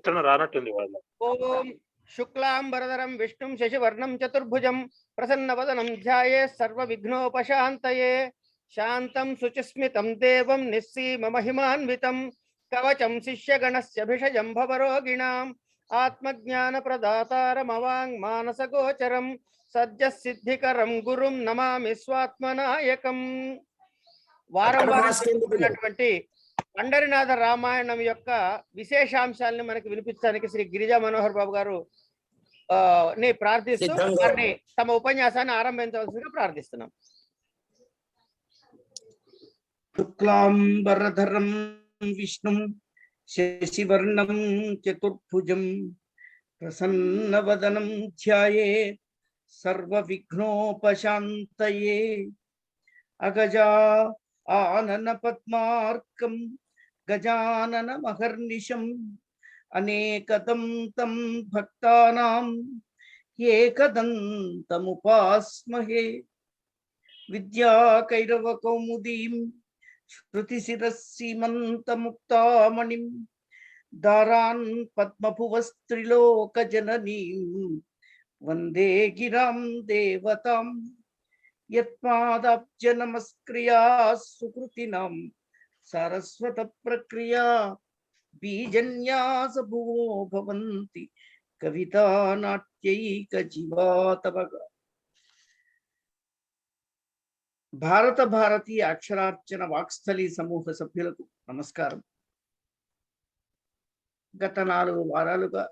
ఉచ్చారణ రానట్టుంది వాళ్ళ. ఓం శుక్లాంబరధరం విష్ణుం శశివర్ణం చతుర్భుజం ప్రసన్నవదనం ధ్యాయేత్ సర్వవిఘ్నోపశాంతయే శాంతం శుచిస్మితం దేవం నిస్సీమ మహిమాన్వితం కవచం శిష్యగణస్య భిషజం భవరోగిణాం ఆత్మజ్ఞానప్రదాతారమవాంగ్ మానసగోచరం సద్యసిద్ధికరం గురుం నమామి స్వాత్మనాయకం. వారం వారం చెప్పుకున్నటువంటి పండరినాథ రామాయణం యొక్క విశేషాంశాలను మనకి వినిపించడానికి శ్రీ గిరిజా మనోహర్ బాబు గారు ని ప్రార్థిస్తూ వారిని తమ ఉపన్యాసాన్ని ఆరంభించవలసిందిగా ప్రార్థిస్తున్నాం. శుక్లాంబరధరం విష్ణుం శశివర్ణం చతుర్భుజం ప్రసన్నవదనం ధ్యాయేత్ సర్వవిఘ్నోపశాంతయే అగజా ఆనన పద్మార్కం గజానన మహర్నిశం అనేకదంతం భక్తానాం ఏకదంతముపాస్మహే విద్యాకైరవ కౌముదీం శృతిశిరస్సీమంతముక్తామణిం దారాన్ పద్మభువస్త్రిలోకజననీం వందే గిరాం దేవతాం యత్పాదాబ్జ నమస్క్రియా సుకృతినాం సారస్వత ప్రక్రియా బీజన్యాస భువో భవంతి కవితానాట్యైక జీవాతవగా. భారత భారతీయ అక్షరార్చన వాక్స్థలి సమూహ సభ్యులకు నమస్కారం. గత 4 వారాలుగా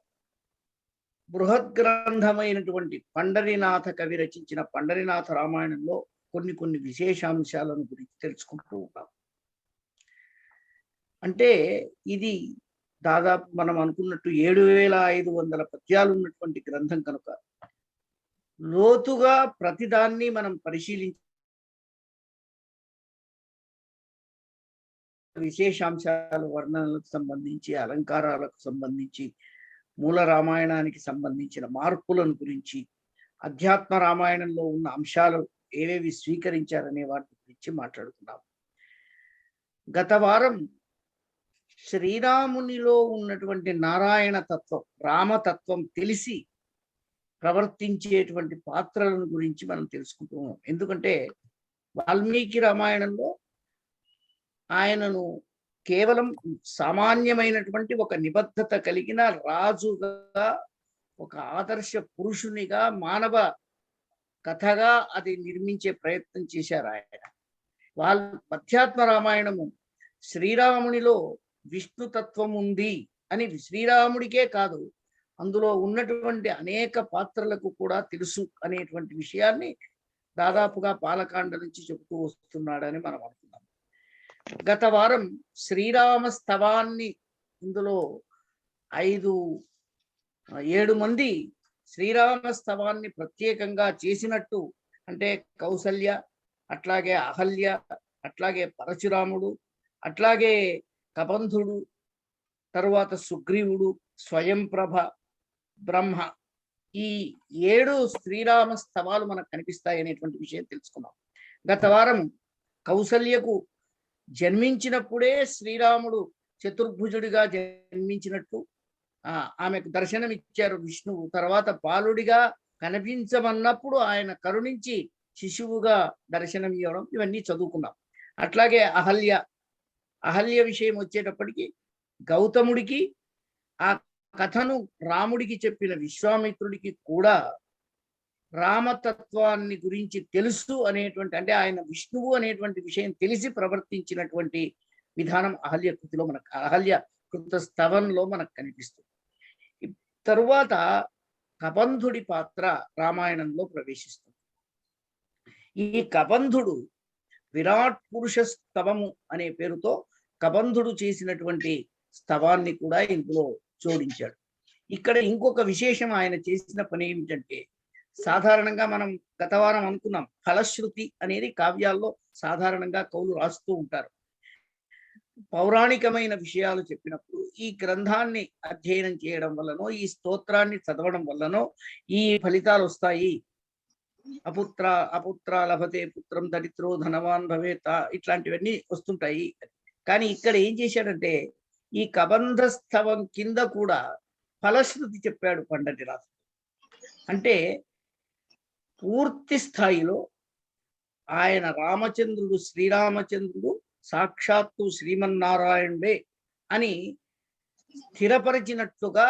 బృహద్గ్రంథమైనటువంటి పండరీనాథ కవి రచించిన పండరీనాథ రామాయణంలో కొన్ని విశేషాంశాలను గురించి తెలుసుకుంటూ ఉన్నాం. అంటే ఇది దాదాపు మనం అనుకున్నట్టు 7500 పద్యాలు ఉన్నటువంటి గ్రంథం కనుక లోతుగా ప్రతిదాన్ని మనం పరిశీలించి విశేషాంశాలు, వర్ణనలకు సంబంధించి, అలంకారాలకు సంబంధించి, మూల రామాయణానికి సంబంధించిన మార్పులను గురించి, అధ్యాత్మ రామాయణంలో ఉన్న అంశాలు ఏవేవి స్వీకరించారనే వాటి గురించి మాట్లాడుతున్నాం. గత వారం శ్రీరామునిలో ఉన్నటువంటి నారాయణ తత్వం, రామతత్వం తెలిసి ప్రవర్తించేటువంటి పాత్రలను గురించి మనం తెలుసుకుంటున్నాం. ఎందుకంటే వాల్మీకి రామాయణంలో ఆయనను కేవలం సామాన్యమైనటువంటి ఒక నిబద్ధత కలిగిన రాజుగా, ఒక ఆదర్శ పురుషునిగా, మానవ కథగా అది నిర్మించే ప్రయత్నం చేశారు ఆయన. అధ్యాత్మ రామాయణము శ్రీరామునిలో విష్ణుతత్వం ఉంది అని శ్రీరాముడికే కాదు, అందులో ఉన్నటువంటి అనేక పాత్రలకు కూడా తెలుసు అనేటువంటి విషయాన్ని దాదాపుగా బాలకాండ నుంచి చెబుతూ వస్తున్నాడని మనం అనుకున్నాం. గత వారం శ్రీరామ స్తవాన్ని, ఇందులో 7 మంది శ్రీరామ స్తవాన్ని ప్రత్యేకంగా చేసినట్టు, అంటే కౌసల్య, అట్లాగే అహల్య, అట్లాగే పరశురాముడు, అట్లాగే కబంధుడు, తరువాత సుగ్రీవుడు, స్వయంప్రభ, బ్రహ్మ, ఈ 7 శ్రీరామ స్తవాలు మనకు కనిపిస్తాయి అనేటువంటి విషయం తెలుసుకున్నాం. గత వారం కౌసల్యకు జన్మించినప్పుడే శ్రీరాముడు చతుర్భుజుడిగా జన్మించినట్టు ఆమెకు దర్శనం ఇచ్చారు విష్ణువు. తర్వాత బాలుడిగా కనిపించమన్నప్పుడు ఆయన కరుణించి శిశువుగా దర్శనం ఇవ్వడం, ఇవన్నీ చదువుకున్నాం. అట్లాగే అహల్య విషయం వచ్చేటప్పటికి గౌతముడికి ఆ కథను రాముడికి చెప్పిన విశ్వామిత్రుడికి కూడా రామతత్వాన్ని గురించి తెలుసు అనేటువంటి, అంటే ఆయన విష్ణువు అనేటువంటి విషయం తెలిసి ప్రవర్తించినటువంటి విధానం అహల్య కృతిలో మనకు, అహల్య కృత స్తవంలో మనకు కనిపిస్తుంది. తరువాత కబంధుడి పాత్ర రామాయణంలో ప్రవేశిస్తుంది. ఈ కబంధుడు విరాట్ పురుష స్తవము అనే పేరుతో కబంధుడు చేసినటువంటి స్తవాన్ని కూడా ఇందులో జోడించాడు. ఇక్కడ ఇంకొక విశేషం ఆయన చేసిన పని ఏమిటంటే, సాధారణంగా మనం గత వారం అనుకున్నాం, ఫలశ్రుతి అనేది కావ్యాల్లో సాధారణంగా కవులు రాస్తూ ఉంటారు. పౌరాణికమైన విషయాలు చెప్పినప్పుడు ఈ గ్రంథాన్ని అధ్యయనం చేయడం వల్లనో, ఈ స్తోత్రాన్ని చదవడం వల్లనో ఈ ఫలితాలు వస్తాయి. అపుత్ర లభతే పుత్రం దరిద్రో ధనవాన్ భవేత, ఇట్లాంటివన్నీ వస్తుంటాయి. కానీ ఇక్కడ ఏం చేశాడంటే, ఈ కబంధ స్తవం కింద కూడా ఫలశ్రుతి చెప్పాడు పండితరాజు. అంటే పూర్తి స్థాయిలో ఆయన రామచంద్రుడు, శ్రీరామచంద్రుడు సాక్షాత్తు శ్రీమన్నారాయణుడే అని స్థిరపరిచినట్లుగా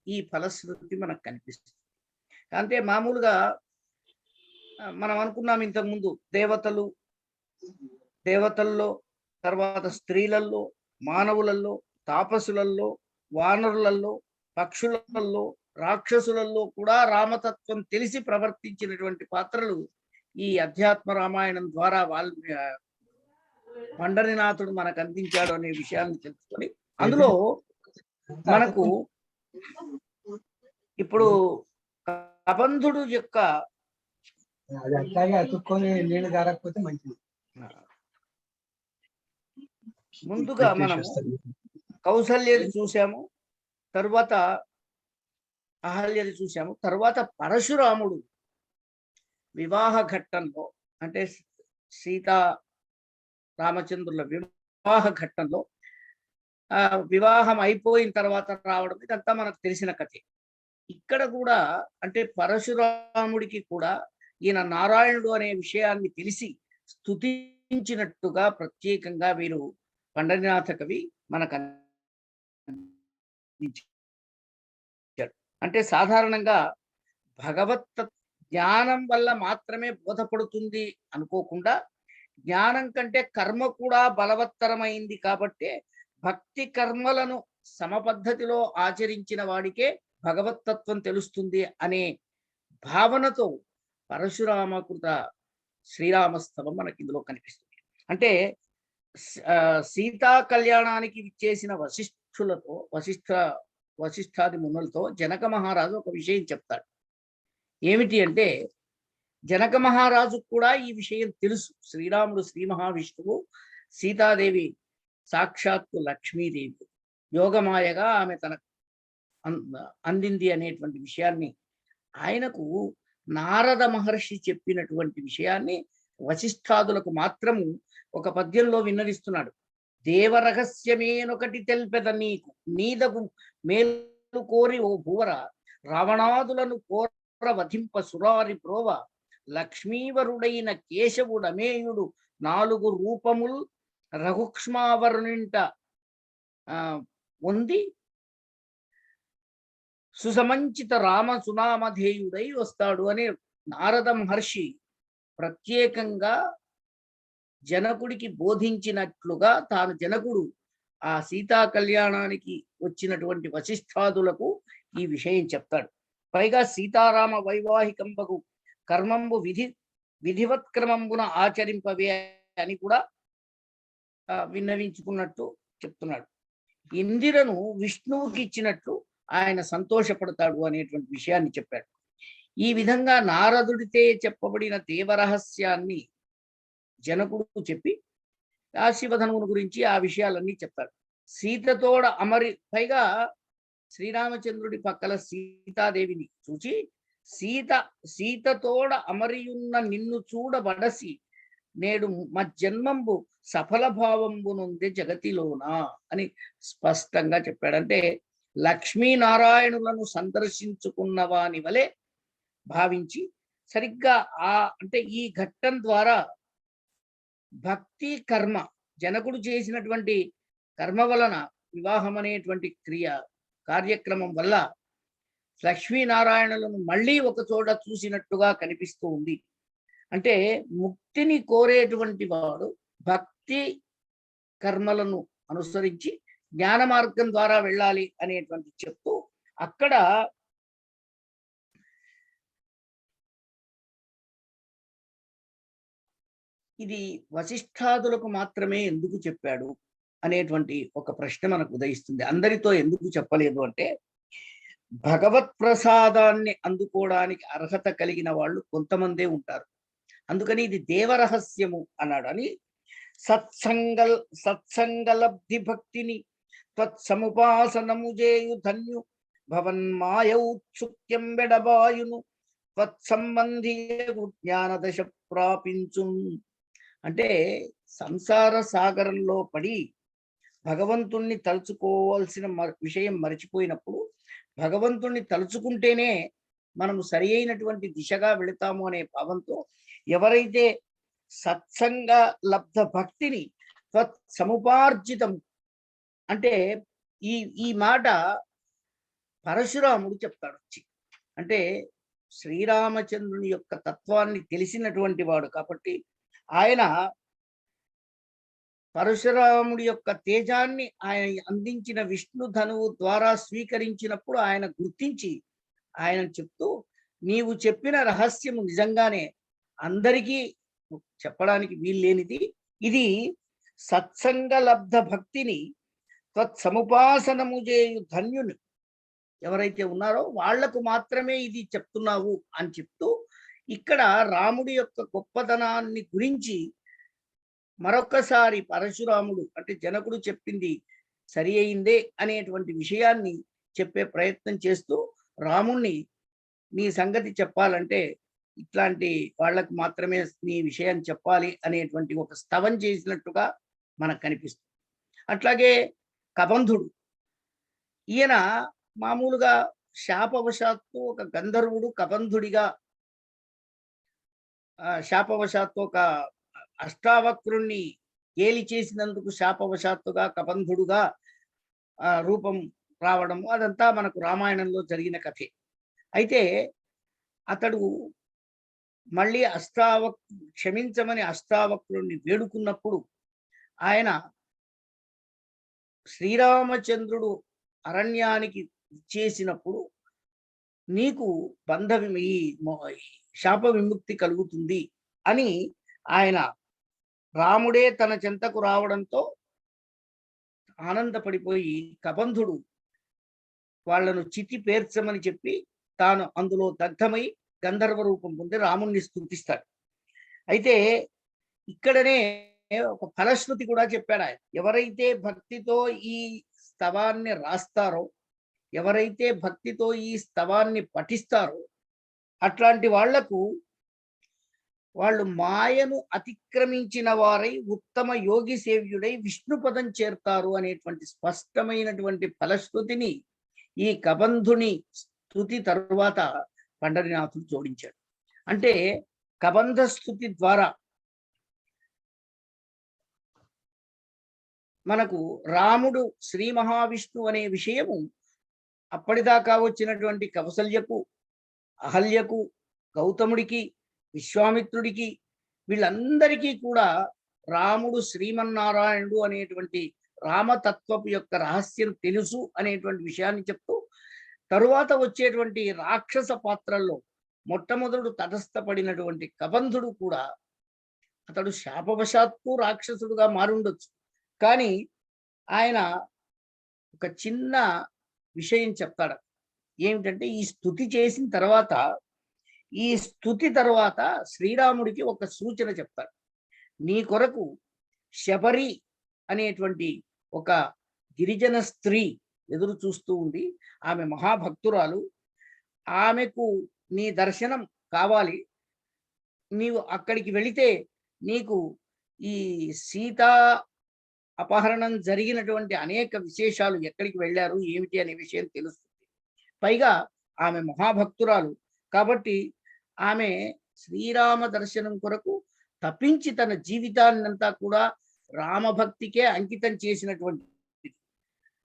ఈ ఫలశ్రుతి మనకు కనిపిస్తుంది. అంటే మామూలుగా మనం అనుకున్నాం ఇంతకుముందు దేవతల్లో, తర్వాత స్త్రీలలో, మానవులలో, తాపసులలో, వానరులలో, పక్షులలో, రాక్షసులలో కూడా రామతత్వం తెలిసి ప్రవర్తించినటువంటి పాత్రలు ఈ అధ్యాత్మ రామాయణం ద్వారా పండరినాథుడు మనకు అందించాడు అనే విషయాన్ని తెలుసుకొని అందులో మనకు ఇప్పుడు కబంధుడు యొక్క ముందుగా మనం కౌసల్యని చూసాము, తరువాత అహల్యని చూసాము, తర్వాత పరశురాముడు వివాహ ఘట్టంలో అంటే సీతా రామచంద్రుల వివాహ ఘట్టంలో వివాహం అయిపోయిన తర్వాత రావడం ఇదంతా మనకు తెలిసిన కథే. ఇక్కడ కూడా అంటే పరశురాముడికి కూడా ఈయన నారాయణుడు అనే విషయాన్ని తెలిసి స్తుతించినట్టుగా ప్రత్యేకంగా వీరు పండరినాథ కవి మనకు అంటే సాధారణంగా భగవత్ జ్ఞానం వల్ల మాత్రమే బోధపడుతుంది అనుకోకుండా జ్ఞానం కంటే కర్మ కూడా బలవత్తరమైంది కాబట్టి భక్తి కర్మలను సమపద్ధతిలో ఆచరించిన వాడికే భగవత్తత్వం తెలుస్తుంది అనే భావనతో పరశురామకృత శ్రీరామస్తవం మనకి ఇందులో కనిపిస్తుంది. అంటే సీతా కళ్యాణానికి విచ్చేసిన వశిష్ఠాది మునులతో జనక మహారాజు ఒక విషయం చెప్తాడు. ఏమిటి అంటే జనక మహారాజు కూడా ఈ విషయం తెలుసు. శ్రీరాముడు శ్రీ మహావిష్ణువు, సీతాదేవి సాక్షాత్తు లక్ష్మీదేవి, యోగమాయగా ఆమె తన అందింది అనేటువంటి విషయాన్ని ఆయనకు నారద మహర్షి చెప్పినటువంటి విషయాన్ని వశిష్ఠాదులకు మాత్రము ఒక పద్యంలో విన్నవిస్తున్నాడు. దేవరహస్యమేనొకటి తెల్పెద నీకు, నీదగు మేలు కోరి ఓ భువర, రావణాదులను కోర వధింప సురారి ప్రోవ, లక్ష్మీవరుడైన కేశవుడమేయుడు 4 రూపముల్ రఘుక్ష్మావరునింట ఉంది, సుసమంచిత రామ సునామధేయుడై వస్తాడు అనే నారద మహర్షి ప్రత్యేకంగా జనకుడికి బోధించినట్లుగా తాను జనకుడు ఆ సీతా కళ్యాణానికి వచ్చినటువంటి వశిష్ఠాదులకు ఈ విషయం చెప్తాడు. పైగా సీతారామ వైవాహికంబకు కర్మంబు విధివత్క్రమంబున ఆచరింపవే అని కూడా విన్నవించుకున్నట్టు చెప్తున్నాడు. ఇందిరను విష్ణువుకి ఇచ్చినట్లు ఆయన సంతోషపడతాడు అనేటువంటి విషయాన్ని చెప్పాడు. ఈ విధంగా నారదుడితే చెప్పబడిన దేవరహస్యాన్ని జనకుడు చెప్పి ఆ శివధనువుని గురించి ఆ విషయాలన్నీ చెప్తాడు. సీతతోడ పైగా శ్రీరామచంద్రుడి పక్కల సీతాదేవిని చూచి సీతతోడ అమరియున్న నిన్ను చూడబడసి నేడు మజ్జన్మంబు సఫల భావంబునుంది జగతిలోనా అని స్పష్టంగా చెప్పాడంటే లక్ష్మీనారాయణులను సందర్శించుకున్న వాని వలె భావించి సరిగ్గా అంటే ఈ ఘట్టం ద్వారా భక్తి కర్మ జనకుడు చేసినటువంటి కర్మ వలన వివాహం అనేటువంటి కార్యక్రమం వల్ల లక్ష్మీనారాయణులను మళ్ళీ ఒక చోట చూసినట్టుగా కనిపిస్తూ ఉంది. అంటే ముక్తిని కోరేటువంటి వాడు భక్తి కర్మలను అనుసరించి జ్ఞాన మార్గం ద్వారా వెళ్ళాలి అనేటువంటి చెప్తూ అక్కడ ఇది వశిష్ఠాదులకు మాత్రమే ఎందుకు చెప్పాడు అనేటువంటి ఒక ప్రశ్న మనకు ఉదయిస్తుంది. అందరితో ఎందుకు చెప్పలేదు అంటే భగవత్ ప్రసాదాన్ని అందుకోవడానికి అర్హత కలిగిన వాళ్ళు కొంతమందే ఉంటారు. అందుకని ఇది దేవరహస్యము అన్నాడు. అని సత్సంగలబ్ధి భక్తిని త్వత్సముపాసనము చేయు ధన్యు భవన్మాయౌత్సుక్యం వెడబాయును త్వత్సంబంధి జ్ఞానదశ ప్రాపించు. అంటే సంసార సాగరంలో పడి భగవంతుణ్ణి తలుచుకోవాల్సిన విషయం మరిచిపోయినప్పుడు భగవంతుణ్ణి తలుచుకుంటేనే మనము సరి అయినటువంటి దిశగా వెళతాము అనే భావంతో ఎవరైతే సత్సంగ లబ్ధ భక్తిని సముపార్జితం అంటే ఈ ఈ మాట పరశురాముడు చెప్తాడు వచ్చి. అంటే శ్రీరామచంద్రుని యొక్క తత్వాన్ని తెలిసినటువంటి వాడు కాబట్టి ఆయన పరశురాముడి యొక్క తేజాన్ని ఆయన అందించిన విష్ణు ధనువు ద్వారా స్వీకరించినప్పుడు ఆయన గుర్తించి ఆయన చెప్తూ, నీవు చెప్పిన రహస్యము నిజంగానే అందరికీ చెప్పడానికి వీల్లేనిది, ఇది సత్సంగ లబ్ధ భక్తిని తత్సముపాసనము చేయు ధన్యుని ఎవరైతే ఉన్నారో వాళ్లకు మాత్రమే ఇది చెప్తున్నావు అని చెప్తూ, ఇక్కడ రాముడి యొక్క గొప్పతనాన్ని గురించి మరొకసారి పరశురాముడు అంటే జనకుడు చెప్పింది సరి అయిందే అనేటువంటి విషయాన్ని చెప్పే ప్రయత్నం చేస్తూ, రాముణ్ణి నీ సంగతి చెప్పాలంటే ఇట్లాంటి వాళ్ళకు మాత్రమే నీ విషయం చెప్పాలి అనేటువంటి ఒక స్తవం చేసినట్టుగా మనకు కనిపిస్తుంది. అట్లాగే కబంధుడు, ఈయన మామూలుగా శాపవశాత్తు ఒక గంధర్వుడు కబంధుడిగా శాపవశాత్తు ఒక అష్టావక్రుణ్ణి గేలి చేసినందుకు శాపవశాత్తుగా కబంధుడుగా రూపం రావడం అదంతా మనకు రామాయణంలో జరిగిన కథే. అయితే అతడు మళ్ళీ క్షమించమని అష్టావక్రుణ్ణి వేడుకున్నప్పుడు ఆయన శ్రీరామచంద్రుడు అరణ్యానికి చేసినప్పుడు నీకు ఈ శాప విముక్తి కలుగుతుంది అని ఆయన రాముడే తన చెంతకు రావడంతో ఆనందపడిపోయి కబంధుడు వాళ్లను చితి పేర్చమని చెప్పి తాను అందులో దగ్ధమై గంధర్వ రూపం పొంది రాముణ్ణి స్తుతిస్తాడు. అయితే ఇక్కడనే ఒక ఫలశ్రుతి కూడా చెప్పాడు ఆయన. ఎవరైతే భక్తితో ఈ స్తవాన్ని రాస్తారో, ఎవరైతే భక్తితో ఈ స్తవాన్ని పఠిస్తారో అట్లాంటి వాళ్లకు వాళ్ళు మాయను అతిక్రమించిన వారై ఉత్తమ యోగి సేవ్యుడై విష్ణుపదం చేరుతారు అనేటువంటి స్పష్టమైనటువంటి ఫలశ్రుతిని ఈ కబంధుని స్తుతి తరువాత పండరినాథుడు జోడించాడు. అంటే కబంధ స్తుతి ద్వారా మనకు రాముడు శ్రీ మహావిష్ణువు అనే విషయము అప్పటిదాకా వచ్చినటువంటి కౌసల్యకు, అహల్యకు, గౌతముడికి, విశ్వామిత్రుడికి వీళ్ళందరికీ కూడా రాముడు శ్రీమన్నారాయణుడు అనేటువంటి రామతత్వపు యొక్క రహస్యం తెలుసు అనేటువంటి విషయాన్ని చెప్తూ, తరువాత వచ్చేటువంటి రాక్షస పాత్రల్లో మొట్టమొదడు తటస్థపడినటువంటి కబంధుడు కూడా అతడు శాపవశాత్తు రాక్షసుడుగా మారుండొచ్చు, కానీ ఆయన ఒక చిన్న విషయం చెప్తాడు. ఏమిటంటే ఈ స్తుతి చేసిన తర్వాత, ఈ స్తుతి తర్వాత శ్రీరాముడికి ఒక సూచన చెప్తాడు. నీ కొరకు శబరి అనేటువంటి ఒక గిరిజన స్త్రీ ఎదురు చూస్తూ ఉంది. ఆమె మహాభక్తురాలు. ఆమెకు నీ దర్శనం కావాలి. నీవు అక్కడికి వెళితే నీకు ఈ సీతా అపహరణం జరిగినటువంటి అనేక విశేషాలు, ఎక్కడికి వెళ్ళారు ఏమిటి అనే విషయం తెలుస్తుంది. పైగా ఆమె మహాభక్తురాలు కాబట్టి ఆమె శ్రీరామ దర్శనం కొరకు తప్పించి తన జీవితాన్నంతా కూడా రామభక్తికే అంకితం చేసినటువంటి,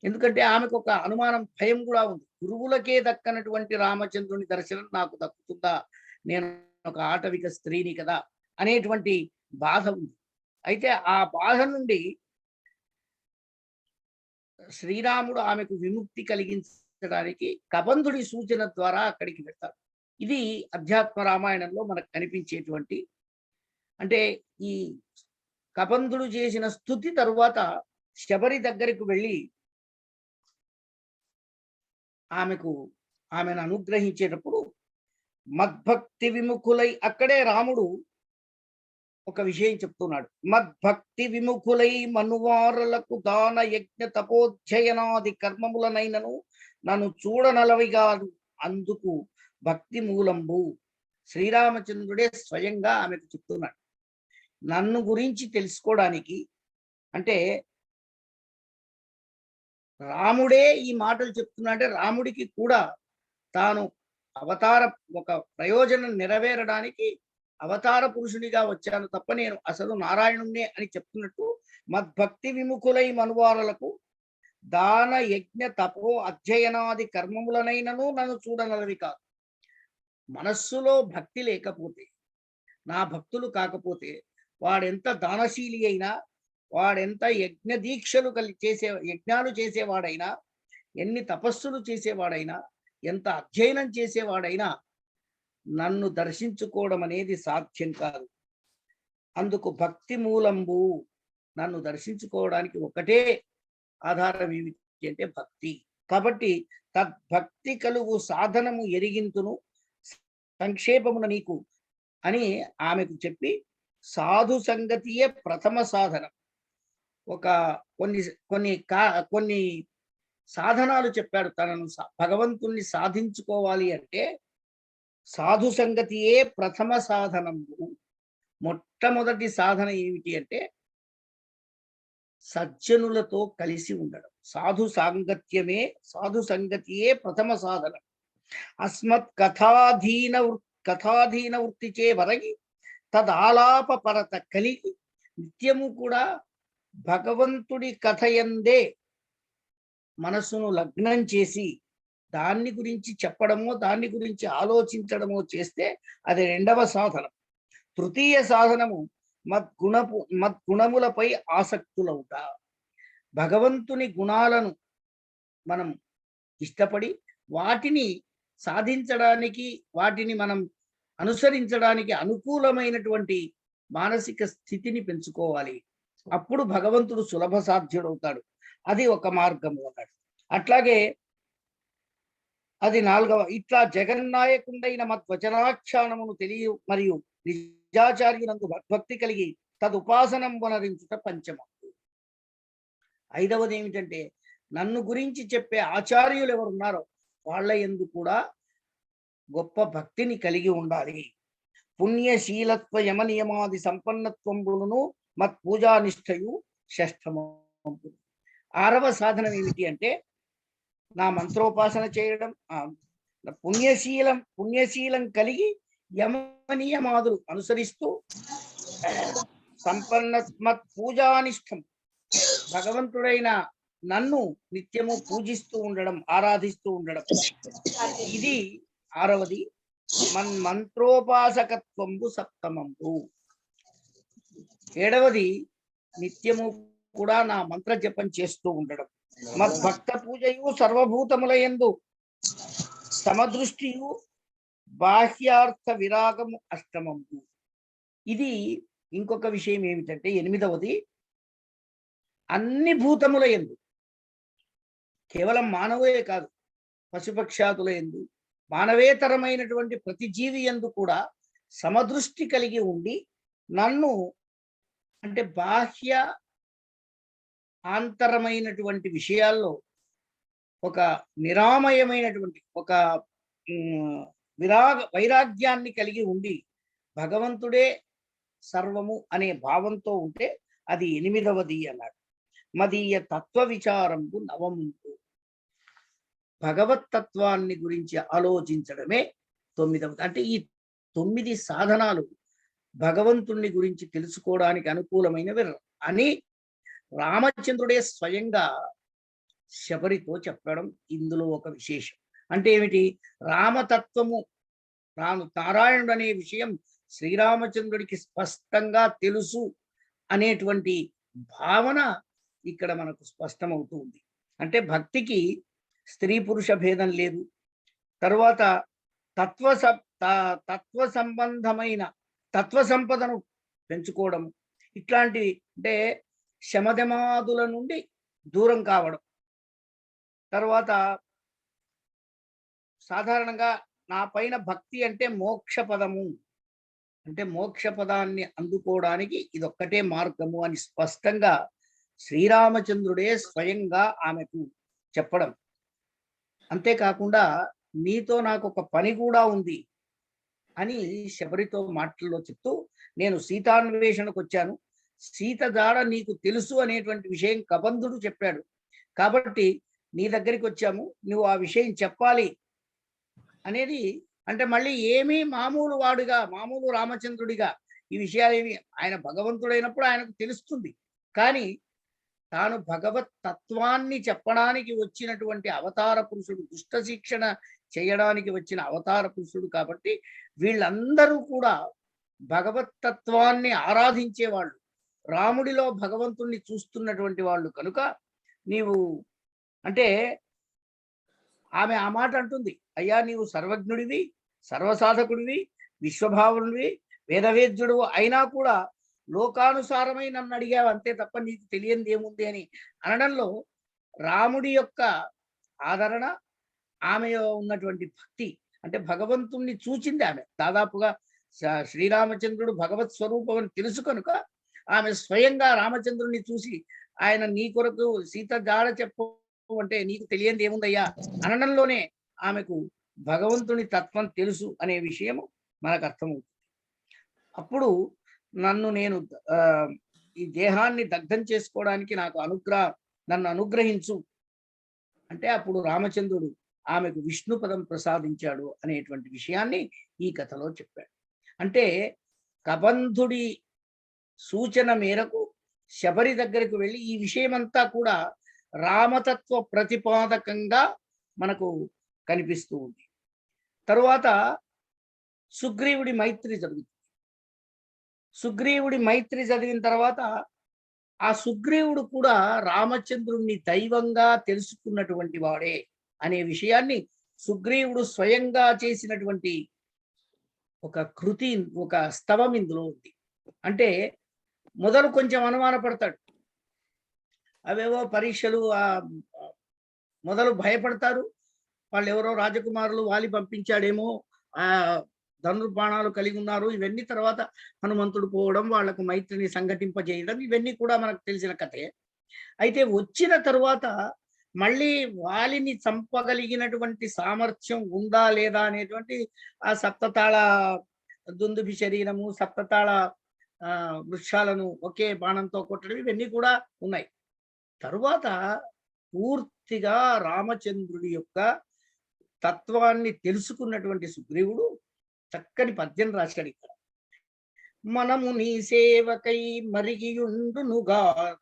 ఎందుకంటే ఆమెకు ఒక అనుమానం, భయం కూడా ఉంది. గురువులకే దక్కనటువంటి రామచంద్రుని దర్శనం నాకు దక్కుతుందా, నేను ఒక ఆటవిక స్త్రీని కదా అనేటువంటి బాధ ఉంది. అయితే ఆ బాధ నుండి శ్రీరాముడు ఆమెకు విముక్తి కలిగించడానికి కబంధుడి సూచన ద్వారా అక్కడికి వెళ్తారు. ఇది అధ్యాత్మ రామాయణంలో మనకు కనిపించేటువంటి, అంటే ఈ కబంధుడు చేసిన స్తుతి తరువాత శబరి దగ్గరకు వెళ్ళి ఆమెను అనుగ్రహించేటప్పుడు మద్భక్తి విముఖులై, అక్కడే రాముడు ఒక విషయం చెప్తున్నాడు. మద్భక్తి విముఖులై మనువారులకు దాన యజ్ఞ తపోధ్యయనాది కర్మములనైనను నన్ను చూడనలవిగాదు, అందుకు భక్తి మూలంబు. శ్రీరామచంద్రుడే స్వయంగా ఆమెకు చెప్తున్నాడు. నన్ను గురించి తెలుసుకోవడానికి, అంటే రాముడే ఈ మాటలు చెప్తున్నాడంటే రాముడికి కూడా తాను అవతార ఒక ప్రయోజనం నెరవేరడానికి అవతార పురుషునిగా వచ్చాను తప్ప నేను అసలు నారాయణుణ్ణే అని చెప్తున్నట్టు మద్భక్తి విముఖులై మనువారులకు దాన యజ్ఞ తపో అధ్యయనాది కర్మములనైనను నన్ను చూడనలవి కాదు. మనస్సులో భక్తి లేకపోతే, నా భక్తులు కాకపోతే, వాడెంత దానశీలి అయినా, వాడెంత యజ్ఞ దీక్షలు యజ్ఞాలు చేసేవాడైనా, ఎన్ని తపస్సులు చేసేవాడైనా, ఎంత అధ్యయనం చేసేవాడైనా నన్ను దర్శించుకోవడం అనేది సాధ్యం కాదు. అందుకు భక్తి మూలంబు, నన్ను దర్శించుకోవడానికి ఒకటే ఆధారం ఏమిటి అంటే భక్తి. కాబట్టి తద్భక్తి కలుగు సాధనము ఎరిగింతును సంక్షేపమున నీకు అని ఆమెకు చెప్పి, సాధు సంగతియే ప్రథమ సాధనం. ఒక కొన్ని సాధనాలు చెప్పాడు. తనను భగవంతుణ్ణి సాధించుకోవాలి అంటే సాధు సంగతియే ప్రథమ సాధనము. మొట్టమొదటి సాధన ఏమిటి అంటే సజ్జనులతో కలిసి ఉండడం. సాధు సంగతియే ప్రథమ సాధన. అస్మత్ కథాధీన వృత్తిచే వరగి తదాలాప పరత కలిగి నిత్యము కూడా భగవంతుడి కథయందే మనసును లగ్నం చేసి దాన్ని గురించి చెప్పడమో దాన్ని గురించి ఆలోచించడమో చేస్తే అది రెండవ సాధనం. తృతీయ సాధనము మద్గుణములపై ఆసక్తులవుట. భగవంతుని గుణాలను మనం ఇష్టపడి వాటిని సాధించడానికి, వాటిని మనం అనుసరించడానికి అనుకూలమైనటువంటి మానసిక స్థితిని పెంచుకోవాలి. అప్పుడు భగవంతుడు సులభ సాధ్యుడవుతాడు. అది ఒక మార్గము అన్నాడు. అట్లాగే అది నాలుగవ. ఇట్లా జగన్నాయకుండైన మద్వచనాఖ్యానమును తెలియ మరియు నిజాచార్యునందు భక్తి కలిగి తదుపాసనం వనరించుట పంచమం. ఐదవది ఏమిటంటే నన్ను గురించి చెప్పే ఆచార్యులు ఎవరున్నారో వాళ్ళ యందు కూడా గొప్ప భక్తిని కలిగి ఉండాలి. పుణ్యశీలత్వ యమ నియమాది సంపన్నత్వంబులను మత్ పూజానిష్టయు షష్ఠము. ఆరవ సాధనం ఏమిటి అంటే నా మంత్రోపాసన చేయడం, పుణ్యశీలం కలిగి యమ నియమాదులు అనుసరిస్తూ మత్ పూజానిష్టం భగవంతుడైన నన్ను నిత్యము పూజిస్తూ ఉండడం, ఆరాధిస్తూ ఉండడం. ఇది ఆరవది. మంత్రోపాసకత్వంబు సప్తమంబు. ఏడవది నిత్యము కూడా నా మంత్ర జపం చేస్తూ ఉండడం. మద్భక్త పూజయు సర్వభూతములయందు సమదృష్టియు బాహ్యార్థ విరాగము అష్టమంబు. ఇది ఇంకొక విషయం ఏమిటంటే ఎనిమిదవది, అన్ని భూతముల యందు, కేవలం మానవులే కాదు, పశుపక్షాదుల యందు, మానవేతరమైనటువంటి ప్రతి జీవి యందు కూడా సమదృష్టి కలిగి ఉండి నన్ను అంటే బాహ్య ఆంతరమైనటువంటి విషయాల్లో ఒక నిరామయమైనటువంటి ఒక వైరాగ్యాన్ని కలిగి ఉండి భగవంతుడే సర్వము అనే భావంతో ఉంటే అది ఎనిమిదవది అన్నాడు. మదీయ తత్వ విచారంబు నవముందు. భగవతత్వాన్ని గురించి ఆలోచించడమే తొమ్మిదవది. అంటే ఈ 9 సాధనాలు భగవంతుణ్ణి గురించి తెలుసుకోవడానికి అనుకూలమైనవి అని రామచంద్రుడే స్వయంగా శబరితో చెప్పడం ఇందులో ఒక విశేషం. అంటే ఏమిటి? రామతత్వము, నారాయణుడు అనే విషయం శ్రీరామచంద్రుడికి స్పష్టంగా తెలుసు అనేటువంటి భావన ఇక్కడ మనకు స్పష్టమవుతుంది. అంటే భక్తికి స్త్రీ పురుష భేదం లేదు. తరువాత తత్వ సంబంధమైన తత్వ సంపదను పెంచుకోవడం, ఇట్లాంటివి. అంటే శమధమాదుల నుండి దూరం కావడం. తర్వాత సాధారణంగా నా పైన భక్తి అంటే మోక్ష పదము, అంటే మోక్ష పదాన్ని అందుకోవడానికి ఇదొక్కటే మార్గము అని స్పష్టంగా శ్రీరామచంద్రుడే స్వయంగా ఆమెకు చెప్పడం. అంతేకాకుండా నీతో నాకు ఒక పని కూడా ఉంది అని శబరితో మాటల్లో చెప్తూ, నేను సీతాన్వేషణకు వచ్చాను, సీత జాడ నీకు తెలుసు అనేటువంటి విషయం కబంధుడు చెప్పాడు. కాబట్టి నీ దగ్గరికి వచ్చాము, నువ్వు ఆ విషయం చెప్పాలి అనేది. అంటే మళ్ళీ ఏమీ మామూలు వాడుగా, మామూలు రామచంద్రుడిగా ఈ విషయాలు ఏమి, ఆయన భగవంతుడైనప్పుడు ఆయనకు తెలుస్తుంది. కానీ తాను భగవత్ తత్వాన్ని చెప్పడానికి వచ్చినటువంటి అవతార పురుషుడు, దుష్ట శిక్షణ చేయడానికి వచ్చిన అవతార పురుషుడు కాబట్టి వీళ్ళందరూ కూడా భగవత్ తత్వాన్ని ఆరాధించేవాళ్ళు, రాముడిలో భగవంతుణ్ణి చూస్తున్నటువంటి వాళ్ళు కనుక నీవు అంటే ఆమె ఆ మాట అంటుంది, అయ్యా నీవు సర్వజ్ఞుడివి, సర్వసాధకుడివి, విశ్వభావుడివి, వేదవేద్యుడు అయినా కూడా లోకానుసారమై నన్ను అడిగావు అంతే తప్ప నీకు తెలియంది ఏముంది అని అనడంలో రాముడి యొక్క ఆదరణ, ఆమెలో ఉన్నటువంటి భక్తి, అంటే భగవంతుణ్ణి చూచింది ఆమె. దాదాపుగా శ్రీరామచంద్రుడు భగవత్ స్వరూపం అని తెలుసు కనుక ఆమె స్వయంగా రామచంద్రుడిని చూసి, ఆయన నీ కొరకు సీత జాడ చెప్పు అంటే నీకు తెలియంది ఏముందయ్యా అనడంలోనే ఆమెకు భగవంతుని తత్వం తెలుసు అనే విషయము మనకు అర్థమవుతుంది. అప్పుడు నేను ఈ దేహాన్ని దగ్ధం చేసుకోవడానికి నన్ను అనుగ్రహించు అంటే అప్పుడు రామచంద్రుడు ఆమెకు విష్ణు పదం ప్రసాదించాడు అనేటువంటి విషయాన్ని ఈ కథలో చెప్పాడు. అంటే కబంధుడి సూచన మేరకు శబరి దగ్గరకు వెళ్ళి ఈ విషయమంతా కూడా రామతత్వ ప్రతిపాదకంగా మనకు కనిపిస్తూ ఉంది. తరువాత సుగ్రీవుడి మైత్రి జరుగుతుంది. సుగ్రీవుడి మైత్రి చదివిన తర్వాత ఆ సుగ్రీవుడు కూడా రామచంద్రుణ్ణి దైవంగా తెలుసుకున్నటువంటి వాడే అనే విషయాన్ని సుగ్రీవుడు స్వయంగా చేసినటువంటి ఒక కృతి, ఒక స్తవం ఇందులో ఉంది. అంటే మొదలు కొంచెం అనుమానపడతాడు, అవేవో పరీక్షలు మొదలు భయపడతారు. వాళ్ళు ఎవరో రాజకుమారులు వాలి పంపించాడేమో, ఆ ధనుర్బాణాలు కలిగి ఉన్నారు, ఇవన్నీ తర్వాత హనుమంతుడు పోవడం, వాళ్లకు మైత్రిని సంఘటింపజేయడం, ఇవన్నీ కూడా మనకు తెలిసిన కథే. అయితే వచ్చిన తరువాత మళ్ళీ వాలిని చంపగలిగినటువంటి సామర్థ్యం ఉందా లేదా అనేటువంటి ఆ సప్తతాళ దుందుభి శరీరము, సప్తతాళ వృక్షాలను ఒకే బాణంతో కొట్టడం, ఇవన్నీ కూడా ఉన్నాయి. తరువాత పూర్తిగా రామచంద్రుడి యొక్క తత్వాన్ని తెలుసుకున్నటువంటి సుగ్రీవుడు చక్కని పద్యం రాశాడు ఇక్కడ. మనము నీ సేవకై మరిగియుండునుగాత,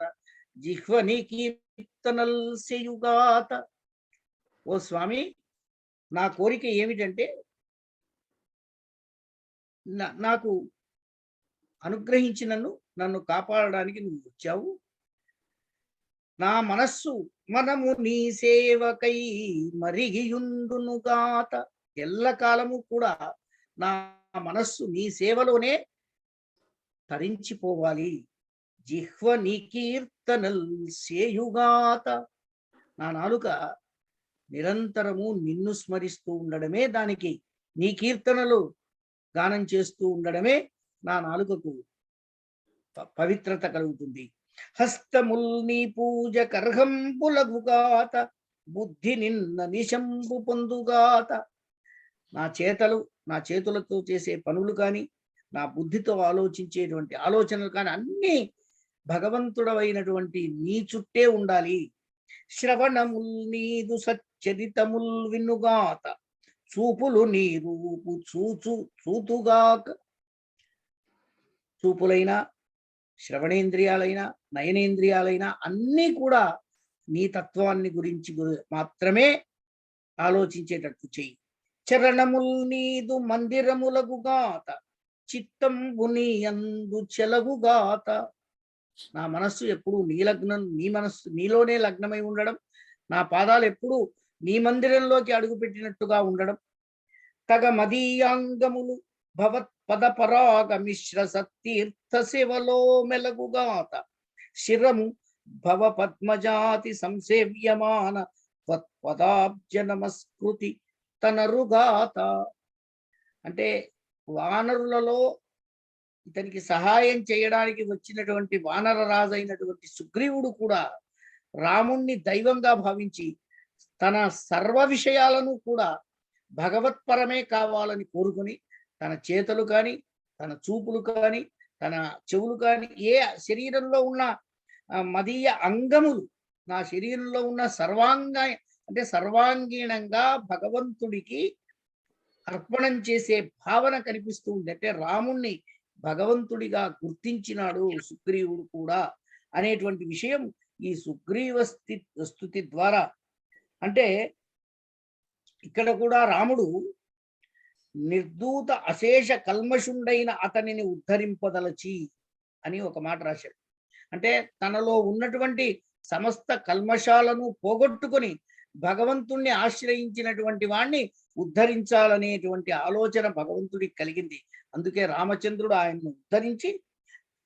జిహ్వని కీర్తనల్ సెయుగాత. ఓ స్వామి, నా కోరిక ఏమిటంటే నాకు అనుగ్రహించి నన్ను కాపాడడానికి నువ్వు వచ్చావు. నా మనస్సు మనము నీ సేవకై మరిగియుండునుగాత, ఎల్లకాలము కూడా నా మనస్సు నీ సేవలోనే తరించిపోవాలి. జిహ్వ నీ కీర్తనల్ సేయుగాత, నా నాలుక నిరంతరము నిన్ను స్మరిస్తూ ఉండడమే, దానికి నీ కీర్తనలు గానం చేస్తూ ఉండడమే నా నాలుకకు పవిత్రత కలుగుతుంది. హస్తముల్ నీ పూజ కర్హంపులగుగాత, బుద్ధి నిన్న నిశంబు పొందుగాత. నా చేతులతో చేసే పనులు కానీ, నా బుద్ధితో ఆలోచించేటువంటి ఆలోచనలు కానీ అన్నీ భగవంతుడవైనటువంటి నీ చుట్టే ఉండాలి. శ్రవణముల్ నీదు సచ్చరితముల్ వినుగాత, చూపులు నీ రూపు చూతుగాక. చూపులైనా, శ్రవణేంద్రియాలైనా, నయనేంద్రియాలైనా అన్నీ కూడా నీ తత్వాన్ని గురించి మాత్రమే ఆలోచించేటట్టు చెయ్యి. చరణముల్ నీదు మందిరములగుగాత, చిత్తంబు నీ యందు చెలగుగాత. నా మనస్సు ఎప్పుడు నీలోనే లగ్నమై ఉండడం, నా పాదాలు ఎప్పుడు నీ మందిరంలోకి అడుగుపెట్టినట్టుగా ఉండడం. తగ మదీయాంగములు భవత్ పద పరాగ మిశ్ర సత్తీర్థ శివలో మెలగుగాత, శిరము భవ పద్మజాతి సంసేవ్యమాన త్వత్పదాబ్జ నమస్కృతి తనరుగాత. అంటే వానరులలో ఇతనికి సహాయం చేయడానికి వచ్చినటువంటి వానర రాజైనటువంటి సుగ్రీవుడు కూడా రాముణ్ణి దైవంగా భావించి తన సర్వ విషయాలను కూడా భగవత్పరమే కావాలని కోరుకుని తన చేతులు కానీ, తన చూపులు కానీ, తన చెవులు కానీ, ఏ శరీరంలో ఉన్న మదీయ అంగములు నా శరీరంలో ఉన్న సర్వాంగీణంగా భగవంతుడికి అర్పణం చేసే భావన కనిపిస్తూ ఉంది. అంటే రాముణ్ణి భగవంతుడిగా గుర్తించినాడు సుగ్రీవుడు కూడా అనేటువంటి విషయం ఈ సుగ్రీవ స్తుతి ద్వారా, అంటే ఇక్కడ కూడా రాముడు నిర్దూత అశేష కల్మషుండైన అతనిని ఉద్ధరింపదలచి అని ఒక మాట రాశాడు. అంటే తనలో ఉన్నటువంటి సమస్త కల్మషాలను పోగొట్టుకొని భగవంతుణ్ణి ఆశ్రయించినటువంటి వాణ్ణి ఉద్ధరించాలనేటువంటి ఆలోచన భగవంతుడికి కలిగింది. అందుకే రామచంద్రుడు ఆయన్ను ఉద్ధరించి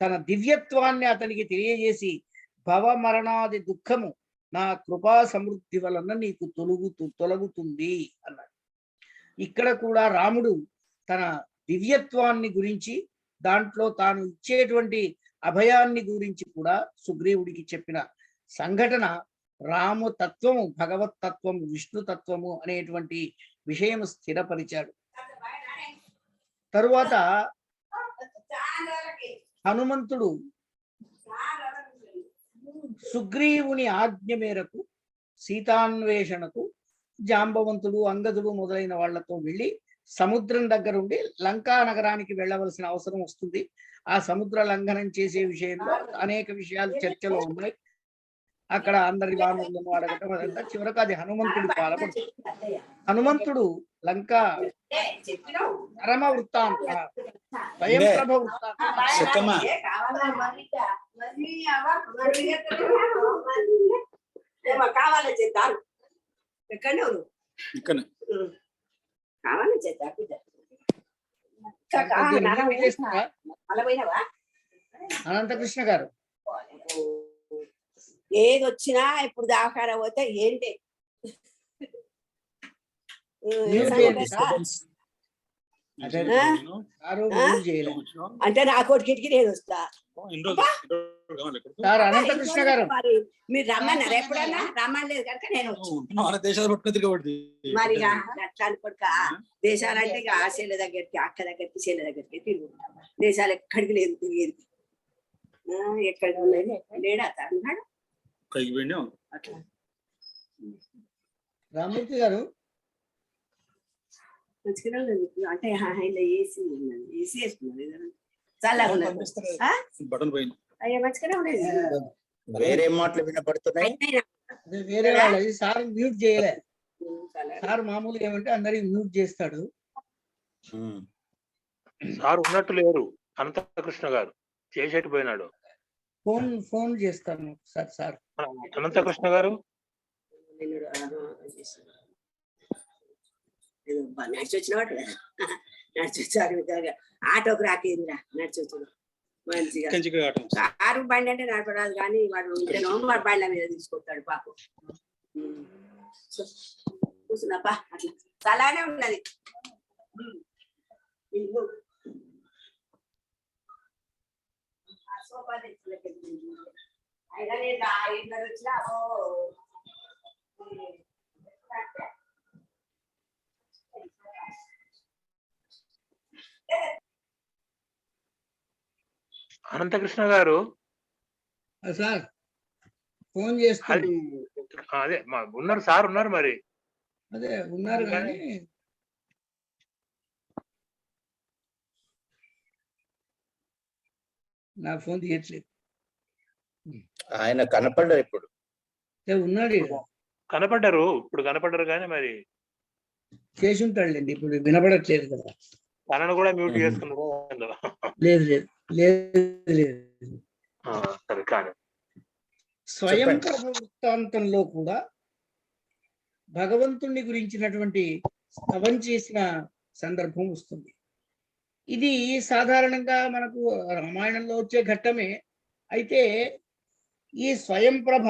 తన దివ్యత్వాన్ని అతనికి తెలియజేసి భవమరణాది దుఃఖము నా కృపా సమృద్ధి వలన నీకు తొలగుతుంది అన్నాడు. ఇక్కడ కూడా రాముడు తన దివ్యత్వాన్ని గురించి, దాంట్లో తాను ఇచ్చేటువంటి అభయాన్ని గురించి కూడా సుగ్రీవుడికి చెప్పిన సంఘటన రామతత్వము, భగవతత్వము, విష్ణుతత్వము అనేటువంటి విషయం స్థిరపరిచాడు. తరువాత హనుమంతుడు సుగ్రీవుని ఆజ్ఞ మేరకు సీతాన్వేషణకు జాంబవంతుడు, అంగదుడు మొదలైన వాళ్లతో వెళ్ళి సముద్రం దగ్గర ఉండి లంకా నగరానికి వెళ్ళవలసిన అవసరం వస్తుంది. ఆ సముద్ర లంఘనం చేసే విషయంలో అనేక విషయాలు చర్చలో ఉన్నాయి. అక్కడ అందరి వానరులను అడగటం అదంతా చివరకు అది హనుమంతుడి పాలపడుతుంది. హనుమంతుడు లంక పరమ వృత్తాంత, స్వయం ప్రభ వృత్తాంత కావాలని చేద్దాం కావాలని చేద్దాం అనంతకృష్ణ గారు ఏది వచ్చినా ఇప్పుడు దాకా పోతే ఏంటి అంటే నా కొడుకిటికి నేను వస్తా. అనంతకృష్ణ గారు మీరు రమ్మన్నారు, ఎప్పుడన్నా రమ్మలేదు కనుక నేను మరి కొడుక దేశాలంటే ఇక ఆ శైల దగ్గరికి, అక్క దగ్గరికి, శైల దగ్గరికి తిరుగుతాం. దేశాలు ఎక్కడికి లేదు తిరిగేది, ఎక్కడికి ఉన్నాయి లేడా అన్నాడు. అట్లా రామూర్తి గారు మంచిగా అంటే ఇలా ఏసీ ఉన్నది, ఏసీ వేసుకున్నది చల్లగా ఉన్నది. అయ్యా మంచిగానే ఉండేది. వేరే మాటలు వినపడుతున్నాయి. వేరే వాళ్ళది సార్ మ్యూట్ చేయలే. సార్ మామూలుగా ఏమంటే అందరికి మ్యూట్ చేస్తాడు. సార్ ఉన్నట్టు లేరు అనంతకృష్ణ గారు, చేసేట్టు పోయినాడు. ఫోన్ చేస్తాను సార్. సార్ అనంతకృష్ణ గారు నడిచి వచ్చినవాడు, నడిచి వచ్చాడు. ఆటోకి రాకేంద్రా నడిచి వచ్చాడు మంచిగా. కారు బండి అంటే నడపడాలి కానీ వాడు ఉంటేనో వాడు బండ్ల మీద తీసుకొస్తాడు పాపం. కూర్చున్నాపా అట్లా చాలానే ఉన్నది. అయినా నేను ఇంట్లో వచ్చినా అనంతకృష్ణ గారు సార్ ఫోన్ చేస్తాడు. అదే ఉన్నారు సార్, ఉన్నారు మరి. అదే ఉన్నారు కానీ నా ఫోన్ తీయట్లేదు. ఆయన కనపడ్డారు ఇప్పుడు. ఉన్నాడు, కనపడ్డారు ఇప్పుడు, కనపడ్డారు కానీ మరి చేసి ఉంటాడులేండి. ఇప్పుడు వినపడట్లేదు కదా. తనను కూడా మ్యూట్ చేసుకున్నారు. లేదు లేదు లేదు లేదు. సరే కానీ స్వయం ప్రభ వృత్తాంతంలో కూడా భగవంతుణ్ణి గురించినటువంటి స్తవం చేసిన సందర్భం వస్తుంది. ఇది సాధారణంగా మనకు రామాయణంలో వచ్చే ఘట్టమే. అయితే ఈ స్వయం ప్రభ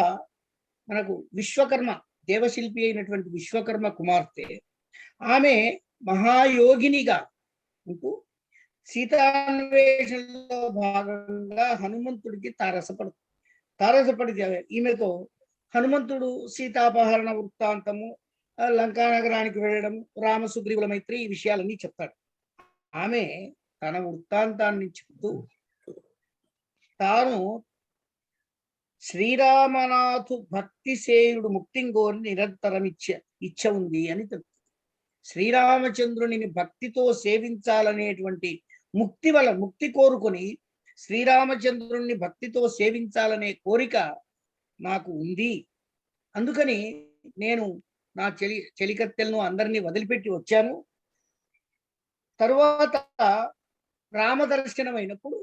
మనకు విశ్వకర్మ, దేవశిల్పి అయినటువంటి విశ్వకర్మ కుమార్తె. ఆమె మహాయోగినిగా ఉంటూ సీతాన్వేషణలో భాగంగా హనుమంతుడికి తారసపడి ఈమెతో హనుమంతుడు సీతాపహరణ వృత్తాంతము, లంకా నగరానికి వెళ్ళడం, రామ సుగ్రీవుల మైత్రి, ఈ విషయాలన్నీ చెప్తాడు. ఆమె తన వృత్తాంతాన్ని చెప్తూ తాను శ్రీరామనాథు భక్తి సేయుడు ముక్తింగోరి నిరంతరం ఇచ్చ ఉంది అని తెలుస్తుంది. శ్రీరామచంద్రుని భక్తితో సేవించాలనేటువంటి ముక్తి కోరుకొని శ్రీరామచంద్రుణ్ణి భక్తితో సేవించాలనే కోరిక నాకు ఉంది. అందుకని నేను నా చెలికత్తెలను అందరినీ వదిలిపెట్టి వచ్చాను. తరువాత రామదర్శనం అయినప్పుడు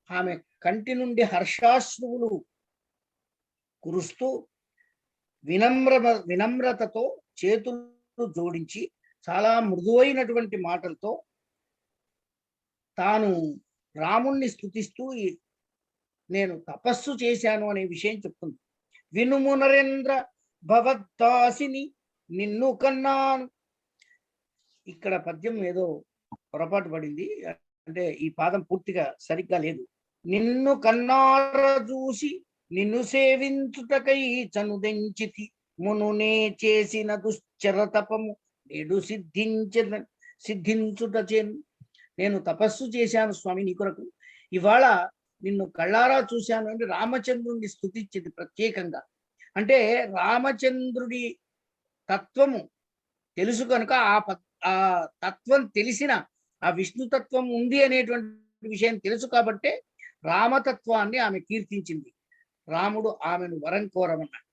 ఆమె కంటి నుండి హర్షాశ్రువులు కురుస్తూ వినమ్రతతో చేతులు జోడించి చాలా మృదువైనటువంటి మాటలతో తాను రాముణ్ణి స్తుతిస్తూ నేను తపస్సు చేశాను అనే విషయం చెప్తుంది. వినుము నరేంద్ర భవద్దాసిని నిన్ను కన్నాను. ఇక్కడ పద్యం ఏదో పొరపాటు పడింది, అంటే ఈ పాదం పూర్తిగా సరిగ్గా లేదు. నిన్ను కన్నార చూసి నిన్ను సేవించుటకై చనుదెంచితి మునునే చేసిన దుశ్చర తపము నేడు సిద్ధించుటచేను. నేను తపస్సు చేశాను స్వామి నీ కొరకు, ఇవాళ నిన్ను కళ్ళారా చూశాను అంటే రామచంద్రుడిని స్తుతించింది ప్రత్యేకంగా. అంటే రామచంద్రుడి తత్వము తెలుసు కనుక ఆ తత్వం తెలిసిన ఆ విష్ణుతత్వం ఉంది అనేటువంటి విషయం తెలుసు కాబట్టే రామతత్వాన్ని ఆమె కీర్తించింది. రాముడు ఆమెను వరం కోరమన్నాడు.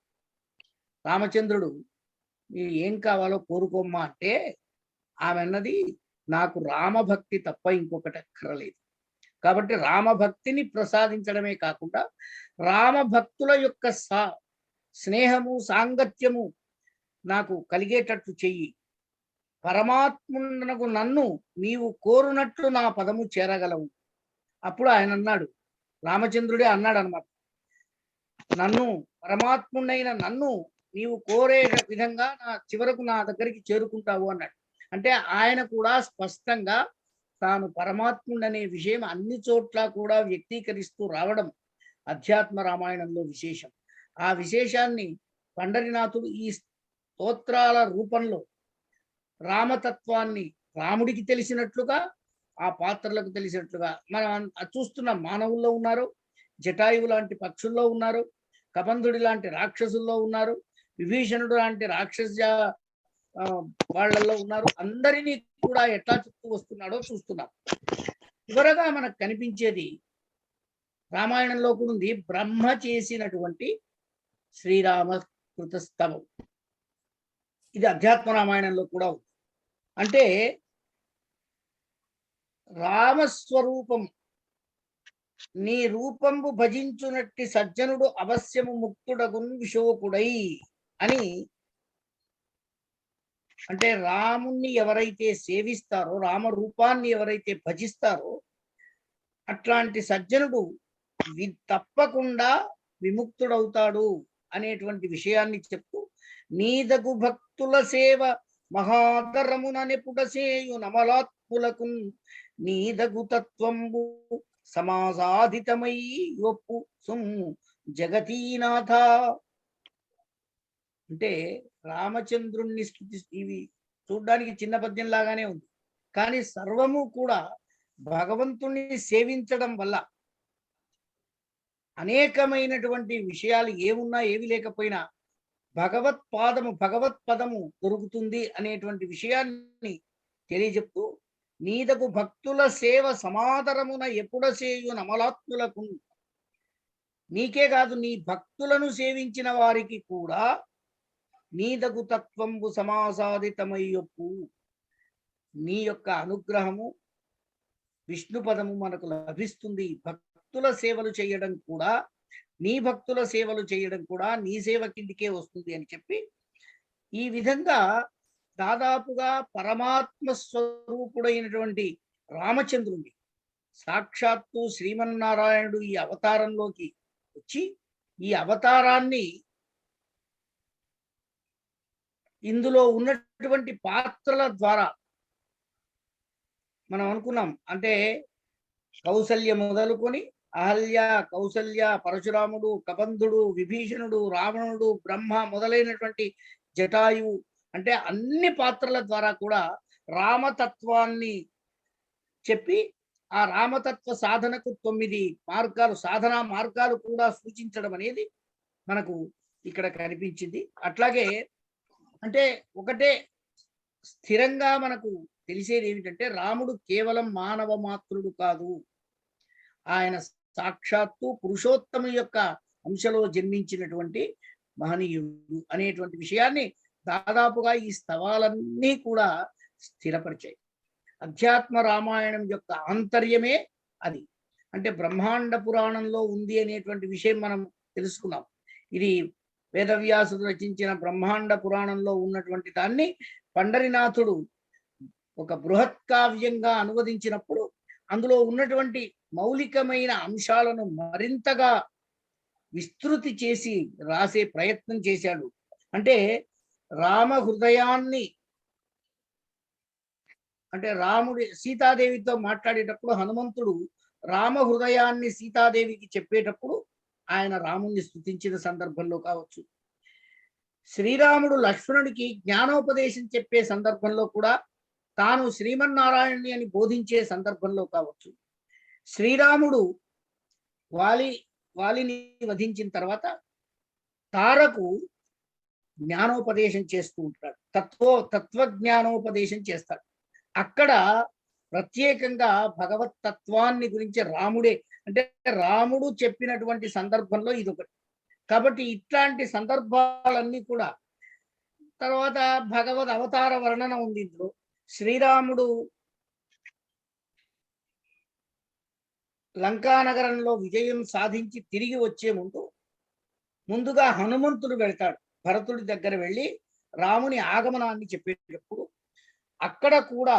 రామచంద్రుడు ఏం కావాలో కోరుకోమ్మా అంటే ఆమె అన్నది నాకు రామభక్తి తప్ప ఇంకొకటి అక్కరలేదు. కాబట్టి రామభక్తిని ప్రసాదించడమే కాకుండా రామభక్తుల యొక్క స్నేహము సాంగత్యము నాకు కలిగేటట్టు చెయ్యి. పరమాత్మునకు నన్ను నీవు కోరునట్లు నా పదము చేరగలవు. అప్పుడు ఆయన అన్నాడు, రామచంద్రుడే అన్నాడు అన్నమాట, నన్ను పరమాత్ముడైన నన్ను నీవు కోరే విధంగా చివరకు నా దగ్గరికి చేరుకుంటావు అన్నాడు. అంటే ఆయన కూడా స్పష్టంగా తాను పరమాత్ముడనే విషయం అన్ని చోట్ల కూడా వ్యక్తీకరిస్తూ రావడం అధ్యాత్మ రామాయణంలో విశేషం. ఆ విశేషాన్ని పండరినాథుడు ఈ స్తోత్రాల రూపంలో రామతత్వాన్ని రాముడికి తెలిసినట్లుగా ఆ పాత్రలకు తెలిసినట్లుగా మనం చూస్తున్నాం. మానవుల్లో ఉన్నారు, జటాయువు లాంటి పక్షుల్లో ఉన్నారు, కబంధుడి లాంటి రాక్షసుల్లో ఉన్నారు, విభీషణుడు లాంటి రాక్షస వాళ్ళల్లో ఉన్నారు. అందరినీ కూడా ఎట్లా చెప్తూ వస్తున్నాడో చూస్తున్నాం. చివరగా మనకు కనిపించేది రామాయణంలో కూడా ఉంది, బ్రహ్మ చేసినటువంటి శ్రీరామ కృతస్తవం. ఇది అధ్యాత్మ రామాయణంలో కూడా ఉంది. అంటే రామస్వరూపం నీ రూపంబు భజించునట్టి సజ్జనుడు అవశ్యము ముక్తుడగున్ విశోకుడై అని. అంటే రాముణ్ణి ఎవరైతే సేవిస్తారో, రామ రూపాన్ని ఎవరైతే భజిస్తారో అట్లాంటి సజ్జనుడు తప్పకుండా విముక్తుడవుతాడు అనేటువంటి విషయాన్ని చెప్తూ, నీదగు భక్తుల సేవ మహాదరముననెపుడసేయు నమలాత్ములకు నీదగు తత్వంబు సమాసాధితమై ఒప్పు సొమ్ము జగతీనాథ. అంటే రామచంద్రుణ్ణి స్తుతి, ఇవి చూడ్డానికి చిన్న పద్యం లాగానే ఉంది, కానీ సర్వము కూడా భగవంతుణ్ణి సేవించడం వల్ల అనేకమైనటువంటి విషయాలు ఏమున్నా ఏవి లేకపోయినా భగవత్పదము దొరుకుతుంది అనేటువంటి విషయాన్ని తెలియజెప్తూ, నీదగు భక్తుల సేవ సమాదరమున ఎప్పుడసేయు నమలాత్ములకు. నీకే కాదు, నీ భక్తులను సేవించిన వారికి కూడా నీదగు తత్వంబు సమాసాదితమయ్యొప్పు. నీ యొక్క అనుగ్రహము విష్ణు పదము మనకు లభిస్తుంది. భక్తుల సేవలు చేయడం కూడా, నీ భక్తుల సేవలు చేయడం కూడా నీ సేవ కిందికే వస్తుంది అని చెప్పి, ఈ విధంగా దాదాపుగా పరమాత్మ స్వరూపుడైనటువంటి రామచంద్రుని సాక్షాత్తు శ్రీమన్నారాయణుడు ఈ అవతారంలోకి వచ్చి ఈ అవతారాన్ని ఇందులో ఉన్నటువంటి పాత్రల ద్వారా మనం అనుకున్నాం. అంటే కౌసల్య మొదలుకొని అహల్య, కౌసల్య, పరశురాముడు, కబంధుడు, విభీషణుడు, రావణుడు, బ్రహ్మ మొదలైనటువంటి జటాయువు, అంటే అన్ని పాత్రల ద్వారా కూడా రామతత్వాన్ని చెప్పి ఆ రామతత్వ సాధనకు 9 మార్గాలు, సాధనా మార్గాలు కూడా సూచించడం అనేది మనకు ఇక్కడ కనిపించింది. అట్లాగే అంటే ఒకటే స్థిరంగా మనకు తెలిసేది ఏమిటంటే రాముడు కేవలం మానవ మాత్రుడు కాదు, ఆయన సాక్షాత్తు పురుషోత్తము యొక్క అంశలో జన్మించినటువంటి మహనీయుడు అనేటువంటి విషయాన్ని దాదాపుగా ఈ స్తవాలన్నీ కూడా స్థిరపరిచాయి. అధ్యాత్మ రామాయణం యొక్క ఆంతర్యమే అది. అంటే బ్రహ్మాండ పురాణంలో ఉంది అనేటువంటి విషయం మనం తెలుసుకున్నాం. ఇది వేదవ్యాసుడు రచించిన బ్రహ్మాండ పురాణంలో ఉన్నటువంటి దాన్ని పండరినాథుడు ఒక బృహత్ కావ్యంగా అనువదించినప్పుడు అందులో ఉన్నటువంటి మౌలికమైన అంశాలను మరింతగా విస్తృతి చేసి రాసే ప్రయత్నం చేశాడు. అంటే రామ హృదయాన్ని, అంటే రాముడి సీతాదేవితో మాట్లాడేటప్పుడు హనుమంతుడు రామ హృదయాన్ని సీతాదేవికి చెప్పేటప్పుడు ఆయన రాముణ్ణి స్తుతించిన సందర్భంలో కావచ్చు, శ్రీరాముడు లక్ష్మణుడికి జ్ఞానోపదేశం చెప్పే సందర్భంలో కూడా తాను శ్రీమన్నారాయణుని అని బోధించే సందర్భంలో కావచ్చు, శ్రీరాముడు వాలిని వధించిన తర్వాత తారకు జ్ఞానోపదేశం చేస్తూ ఉంటాడు, తత్వజ్ఞానోపదేశం చేస్తాడు. అక్కడ ప్రత్యేకంగా భగవత్ తత్వాన్ని గురించి రాముడే, అంటే రాముడు చెప్పినటువంటి సందర్భంలో ఇదొకటి. కాబట్టి ఇట్లాంటి సందర్భాలన్నీ కూడా తర్వాత భగవద్ అవతార వర్ణన ఉంది ఇందులో. శ్రీరాముడు లంకానగరంలో విజయం సాధించి తిరిగి వచ్చే ముందుగా హనుమంతుడు వెళ్తాడు, భరతుడి దగ్గర వెళ్ళి రాముని ఆగమనాన్ని చెప్పేటప్పుడు అక్కడ కూడా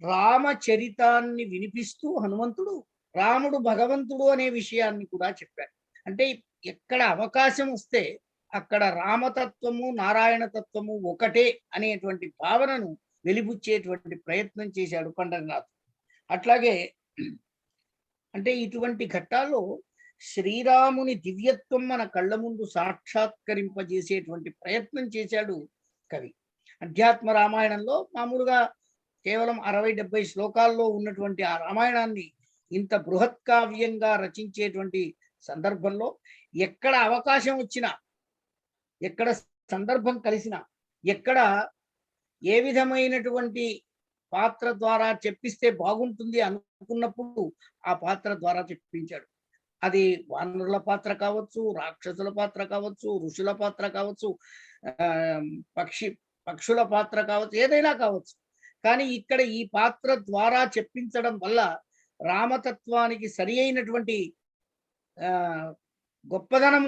రామచరితాన్ని వినిపిస్తూ హనుమంతుడు రాముడు భగవంతుడు అనే విషయాన్ని కూడా చెప్పాడు. అంటే ఎక్కడ అవకాశం వస్తే అక్కడ రామతత్వము నారాయణ తత్వము ఒకటే అనేటువంటి భావనను వెలిబుచ్చేటువంటి ప్రయత్నం చేశాడు పండరినాథ్. అట్లాగే అంటే ఇటువంటి ఘట్టాల్లో శ్రీరాముని దివ్యత్వం మన కళ్ళ ముందు సాక్షాత్కరింపజేసేటువంటి ప్రయత్నం చేశాడు కవి. అధ్యాత్మ రామాయణంలో మామూలుగా కేవలం 60-70 శ్లోకాల్లో ఉన్నటువంటి ఆ రామాయణాన్ని ఇంత బృహత్ కావ్యంగా రచించేటువంటి సందర్భంలో ఎక్కడ అవకాశం వచ్చినా, ఎక్కడ సందర్భం కలిసినా, ఎక్కడ ఏ విధమైనటువంటి పాత్ర ద్వారా చెప్పిస్తే బాగుంటుంది అనుకున్నప్పుడు ఆ పాత్ర ద్వారా చెప్పించాడు. అది వానరుల పాత్ర కావచ్చు, రాక్షసుల పాత్ర కావచ్చు, ఋషుల పాత్ర కావచ్చు, పక్షుల పాత్ర కావచ్చు, ఏదైనా కావచ్చు. కానీ ఇక్కడ ఈ పాత్ర ద్వారా చెప్పించడం వల్ల రామతత్వానికి సరి అయినటువంటి గొప్పదనం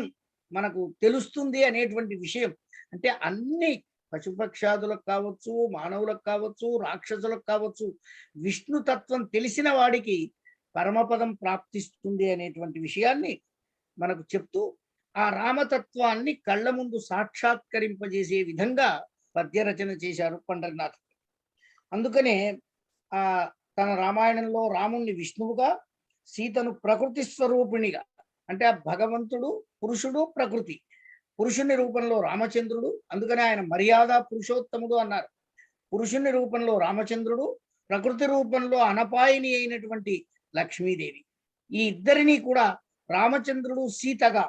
మనకు తెలుస్తుంది అనేటువంటి విషయం. అంటే అన్ని పశుపక్షాదులకు కావచ్చు, మానవులకు కావచ్చు, రాక్షసులకు కావచ్చు, విష్ణుతత్వం తెలిసిన వాడికి పరమపదం ప్రాప్తిస్తుంది అనేటువంటి విషయాన్ని మనకు చెప్తూ ఆ రామతత్వాన్ని కళ్ళ ముందు సాక్షాత్కరింపజేసే విధంగా పద్య రచన చేశారు పండరినాథ్. అందుకనే తన రామాయణంలో రాముణ్ణి విష్ణువుగా, సీతను ప్రకృతి స్వరూపిణిగా, అంటే ఆ భగవంతుడు పురుషుడు, ప్రకృతి పురుషుని రూపంలో రామచంద్రుడు, అందుకనే ఆయన మర్యాద పురుషోత్తముడు అన్నారు. పురుషుని రూపంలో రామచంద్రుడు, ప్రకృతి రూపంలో అనపాయిని అయినటువంటి లక్ష్మీదేవి. ఈ ఇద్దరిని కూడా రామచంద్రుడు సీతగా,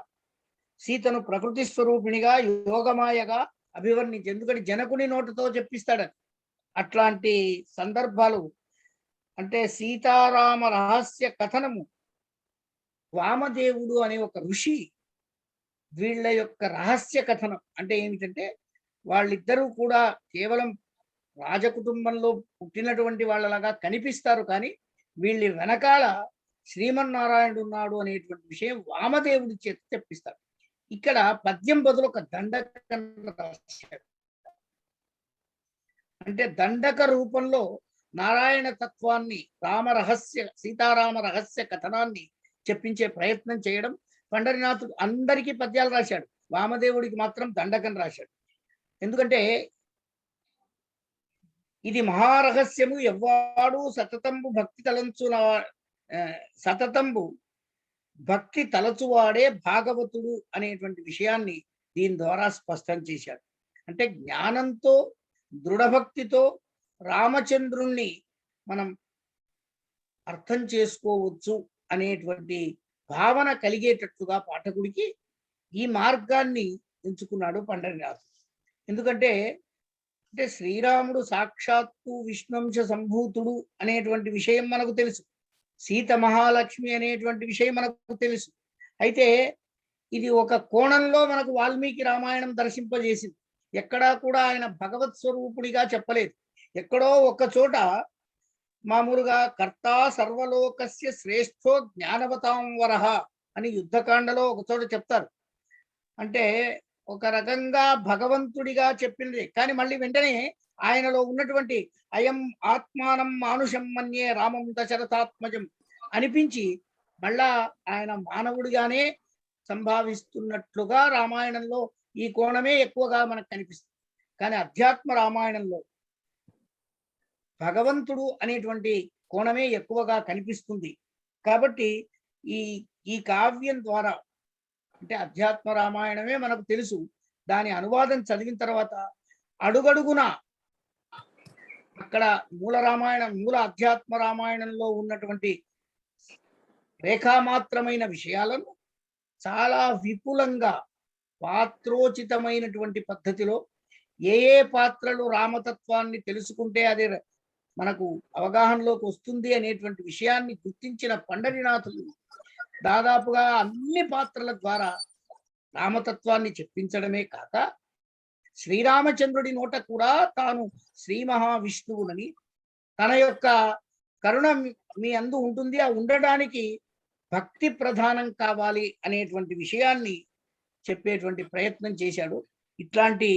సీతను ప్రకృతి స్వరూపిణిగా, యోగమాయగా అభివర్ణించి, ఎందుకంటే జనకుని నోటితో చెప్పిస్తాడు. అట్లాంటి సందర్భాలు అంటే సీతారామ రహస్య కథనము వామదేవుడు అనే ఒక ఋషి వీళ్ళ యొక్క రహస్య కథనం అంటే ఏమిటంటే వాళ్ళిద్దరూ కూడా కేవలం రాజకుటుంబంలో పుట్టినటువంటి వాళ్ళలాగా కనిపిస్తారు, కానీ వీళ్ళ వెనకాల శ్రీమన్నారాయణుడు ఉన్నాడు అనేటువంటి విషయం వామదేవుడి చేత తెప్పిస్తారు. ఇక్కడ పద్యం బదులు ఒక దండకం రాశాడు. అంటే దండక రూపంలో నారాయణ తత్వాన్ని, సీతారామ రహస్య కథనాన్ని చెప్పించే ప్రయత్నం చేయడం. పండరినాథుడు అందరికీ పద్యాలు రాశాడు, వామదేవుడికి మాత్రం దండకం రాశాడు. ఎందుకంటే ఇది మహారహస్యము, ఎవ్వాడు సతతంబు భక్తి తలచువాడే భాగవతుడు అనేటువంటి విషయాన్ని దీని ద్వారా స్పష్టం చేశాడు. అంటే జ్ఞానంతో, దృఢభక్తితో రామచంద్రుణ్ణి మనం అర్థం చేసుకోవచ్చు అనేటువంటి భావన కలిగేటట్లుగా పాఠకుడికి ఈ మార్గాన్ని ఎంచుకున్నాడు పండరినాథ్. ఎందుకంటే శ్రీరాముడు సాక్షాత్తు విష్ణుంశ సంభూతుడు అనేటువంటి విషయం మనకు తెలుసు, సీత మహాలక్ష్మి అనేటువంటి విషయం మనకు తెలుసు. అయితే ఇది ఒక కోణంలో మనకు వాల్మీకి రామాయణం దర్శింపజేసింది. ఎక్కడా కూడా ఆయన భగవత్ స్వరూపుడిగా చెప్పలేదు. ఎక్కడో ఒక చోట మామూలుగా కర్త సర్వలోకస్య శ్రేష్ఠో జ్ఞానవతాం వరహ అని యుద్ధకాండలో ఒక చోట చెప్తారు. అంటే ఒక రకంగా భగవంతుడిగా చెప్పింది, కానీ మళ్ళీ వెంటనే ఆయనలో ఉన్నటువంటి అయం ఆత్మానం మానుషం మన్యే రామం దశరథాత్మజం అనిపించి మళ్ళా ఆయన మానవుడిగానే సంభావిస్తున్నట్లుగా రామాయణంలో ఈ కోణమే ఎక్కువగా మనకు కనిపిస్తుంది. కానీ అధ్యాత్మ రామాయణంలో భగవంతుడు అనేటువంటి కోణమే ఎక్కువగా కనిపిస్తుంది. కాబట్టి ఈ కావ్యం ద్వారా అంటే అధ్యాత్మ రామాయణమే మనకు తెలుసు. దాని అనువాదం చదివిన తర్వాత అడుగడుగున అక్కడ మూల అధ్యాత్మ రామాయణంలో ఉన్నటువంటి రేఖామాత్రమైన విషయాలను చాలా విపులంగా పాత్రోచితమైనటువంటి పద్ధతిలో ఏ పాత్రలు రామతత్వాన్ని తెలుసుకుంటే అది మనకు అవగాహనలోకి వస్తుంది అనేటువంటి విషయాన్ని గుర్తించిన పండరినాథులు దాదాపుగా అన్ని పాత్రల ద్వారా రామతత్వాన్ని చెప్పించడమే కాక శ్రీరామచంద్రుడి నోట కూడా తాను శ్రీ మహావిష్ణువునని, తన యొక్క కరుణ మీ అందు ఉంటుంది, ఆ ఉండడానికి భక్తి ప్రధానం కావాలి అనేటువంటి విషయాన్ని చెప్పేటువంటి ప్రయత్నం చేశాడు. ఇట్లాంటి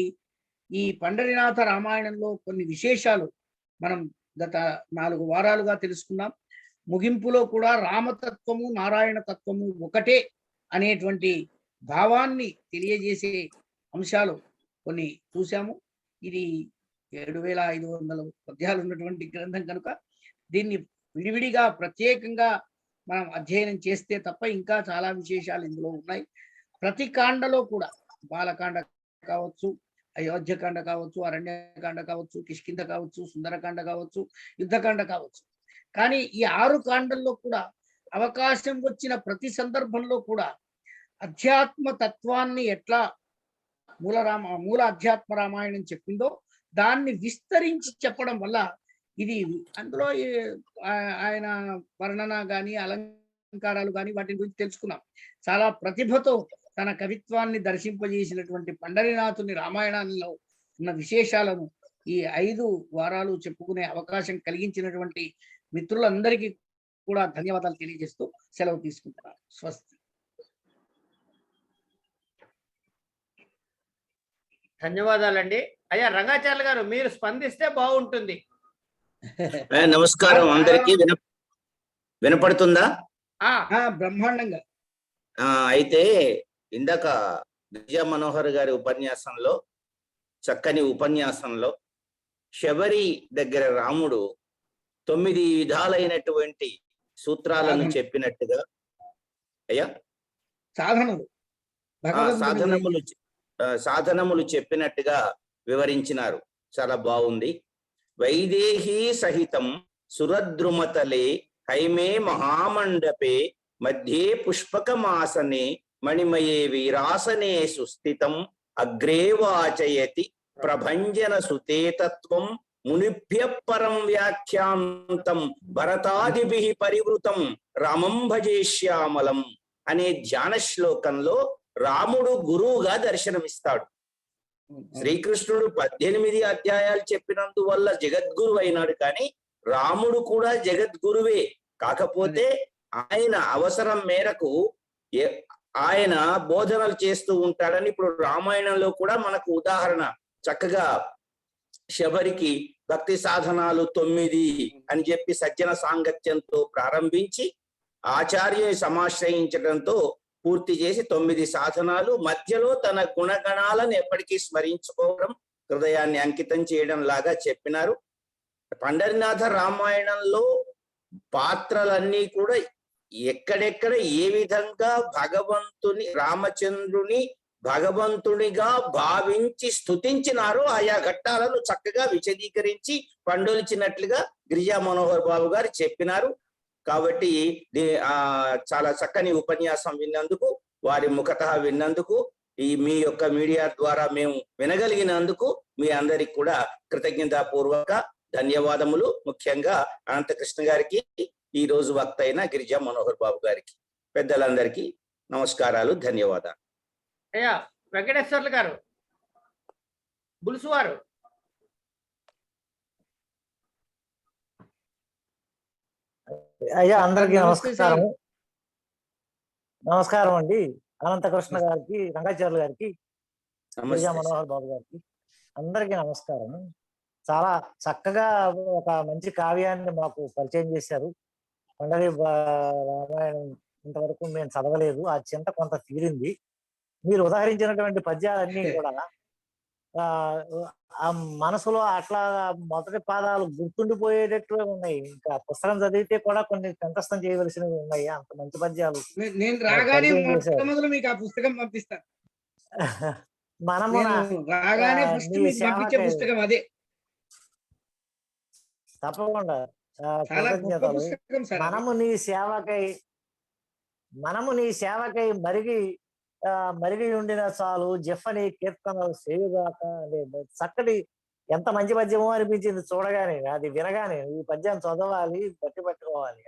ఈ పండరినాథ రామాయణంలో కొన్ని విశేషాలు మనం గత 4 వారాలుగా తెలుసుకున్నాం. ముగింపులో కూడా రామతత్వము నారాయణ తత్వము ఒకటే అనేటువంటి భావాన్ని తెలియజేసే అంశాలు కొన్ని చూసాము. ఇది 7500 పద్యాలు ఉన్నటువంటి గ్రంథం కనుక దీన్ని విడివిడిగా ప్రత్యేకంగా మనం అధ్యయనం చేస్తే తప్ప ఇంకా చాలా విశేషాలు ఇందులో ఉన్నాయి. ప్రతి కాండలో కూడా బాలకాండ కావచ్చు, అయోధ్యకాండ కావచ్చు, అరణ్యకాండ కావచ్చు, కిష్కింధ కావచ్చు, సుందరకాండ కావచ్చు, యుద్ధకాండ కావచ్చు, కానీ ఈ 6 కాండల్లో కూడా అవకాశం వచ్చిన ప్రతి సందర్భంలో కూడా అధ్యాత్మ తత్వాన్ని ఎట్లా మూల అధ్యాత్మ రామాయణం చెప్పిందో దాన్ని విస్తరించి చెప్పడం వల్ల ఇది అందులో ఆయన వర్ణన కానీ అలంకారాలు కానీ వాటి గురించి తెలుసుకున్నాం. చాలా ప్రతిభతో తన కవిత్వాన్ని దర్శింపజేసినటువంటి పండరినాథుని రామాయణంలో ఉన్న విశేషాలను ఈ 5 వారాలు చెప్పుకునే అవకాశం కలిగించినటువంటి మిత్రులందరికీ కూడా ధన్యవాదాలు తెలియజేస్తూ సెలవు తీసుకుంటున్నాను. స్వస్తి. ధన్యవాదాలండి. అయ్యా రంగాచార్య గారు, మీరు స్పందిస్తే బాగుంటుంది. నమస్కారం అందరికీ. వినపడుతుందా? బ్రహ్మాండంగా. అయితే ఇందాక విజయ మనోహర్ గారి ఉపన్యాసంలో, చక్కని ఉపన్యాసంలో శబరి దగ్గర రాముడు 9 విధాలైనటువంటి సూత్రాలను చెప్పినట్టుగా అయ్యా సాధనములు చెప్పినట్టుగా వివరించినారు. చాలా బాగుంది. వైదేహీ సహితం సురద్రుమతలే హైమే మహామండపే మధ్యే పుష్పకమాసనే మణిమయే వీరాసనే సుస్థితం అగ్రే వాచయతి ప్రభంజన సుతేతత్వం మునిభ్య పరం వ్యాఖ్యాంతం భరతాదిభిః పరివృతం రామం భజేష్యామలం అనే ధ్యాన శ్లోకంలో రాముడు గురువుగా దర్శనమిస్తాడు. శ్రీకృష్ణుడు 18 అధ్యాయాలు చెప్పినందువల్ల జగద్గురు అయినాడు, కానీ రాముడు కూడా జగద్గురువే. కాకపోతే ఆయన అవసరం మేరకు ఆయన బోధనలు చేస్తూ ఉంటాడని ఇప్పుడు రామాయణంలో కూడా మనకు ఉదాహరణ చక్కగా శబరికి భక్తి సాధనాలు 9 అని చెప్పి సజ్జన సాంగత్యంతో ప్రారంభించి ఆచార్యుని సమాశ్రయించడంతో పూర్తి చేసి 9 సాధనాలు, మధ్యలో తన గుణగణాలను ఎప్పటికీ స్మరించుకోవడం, హృదయాన్ని అంకితం చేయడం లాగా చెప్పినారు. పండరినాథ రామాయణంలో పాత్రలన్నీ కూడా ఎక్కడెక్కడ ఏ విధంగా భగవంతుని రామచంద్రుని భగవంతునిగా భావించి స్తుతించినారో ఆయా ఘట్టాలను చక్కగా విశదీకరించి పండొలిచినట్లుగా గిరిజా మనోహర్ బాబు గారు చెప్పినారు. కాబట్టి చాలా చక్కని ఉపన్యాసం విన్నందుకు, వారి ముఖత విన్నందుకు, మీ యొక్క మీడియా ద్వారా మేము వినగలిగినందుకు మీ అందరికి కూడా కృతజ్ఞతాపూర్వక ధన్యవాదములు. ముఖ్యంగా అనంతకృష్ణ గారికి, ఈ రోజు వక్త అయిన గిరిజా మనోహర్ బాబు గారికి, పెద్దలందరికీ నమస్కారాలు, ధన్యవాదాలు. అయ్యా వెంకటేశ్వర్లు గారు, బులుసు వారు. అయ్యా అందరికీ నమస్కారం. నమస్కారం అండి. అనంతకృష్ణ గారికి, రంగాచార్యులు గారికి, గిరిజా మనోహర్ బాబు గారికి అందరికీ నమస్కారం. చాలా చక్కగా ఒక మంచి కావ్యాన్ని మాకు పరిచయం చేశారు. కొండలి రామాయణం ఇంతవరకు మేము చదవలేదు, ఆ చింత కొంత తీరింది. మీరు ఉదాహరించినటువంటి పద్యాలన్నీ కూడా ఆ మనసులో అట్లా మొదటి పాదాలు గుర్తుండిపోయేటట్టు ఉన్నాయి. ఇంకా పుస్తకం చదివితే కూడా కొన్ని కంఠస్థం చేయవలసినవి ఉన్నాయి. అంత మంచి పద్యాలు నేను రాగానే మొట్టమొదలు మీకు ఆ పుస్తకం పంపిస్తాను. మనము రాగానే ఫస్ట్ మీకు పంపించే పుస్తకం అదే. తప్పకుండా కృతజ్ఞతలు. మనము నీ సేవకై మరిగి ఉండిన చాలు జఫని కీర్తనలు సేయుగాక అనే చక్కటి ఎంత మంచి పద్యమో అనిపించింది చూడగానే, అది వినగానే ఈ పద్యాన్ని చదవాలి, బట్టి పట్టుకోవాలి.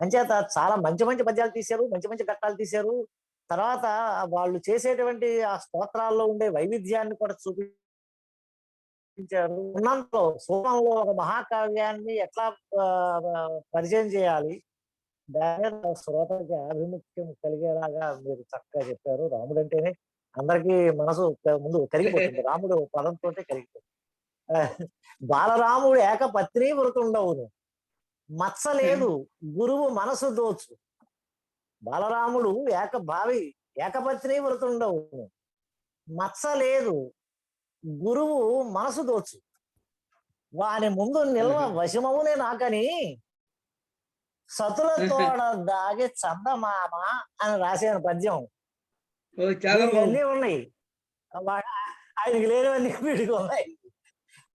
అంచేత చాలా మంచి మంచి పద్యాలు తీశారు, మంచి మంచి ఘట్టాలు తీశారు. తర్వాత వాళ్ళు చేసేటువంటి ఆ స్తోత్రాల్లో ఉండే వైవిధ్యాన్ని కూడా చూపించారు. ఉన్నంతలో సూమంలో ఒక మహాకావ్యాన్ని ఎట్లా పరిచయం చేయాలి, దాని మీద శ్రోతకి ఆభిముఖ్యం కలిగేలాగా మీరు చక్కగా చెప్పారు. రాముడు అంటేనే అందరికీ మనసు ముందు కరిగిపోతుంది. రాముడు పదంతో కరిగిపోతుంది. బాలరాముడు ఏకపత్ని వృతుండవును, మత్స లేదు గురువు మనసు దోచు. బాలరాముడు ఏకపత్ని వృతుండవును, మత్స లేదు గురువు మనసు దోచు. వాని ముందు నిల్వ వశమవునే నాకని సతులతోడ దాగే చందమామ అని రాసాను పద్యం. ఇవన్నీ ఉన్నాయి, ఆయనకి లేనివన్నీ వీడికి ఉన్నాయి.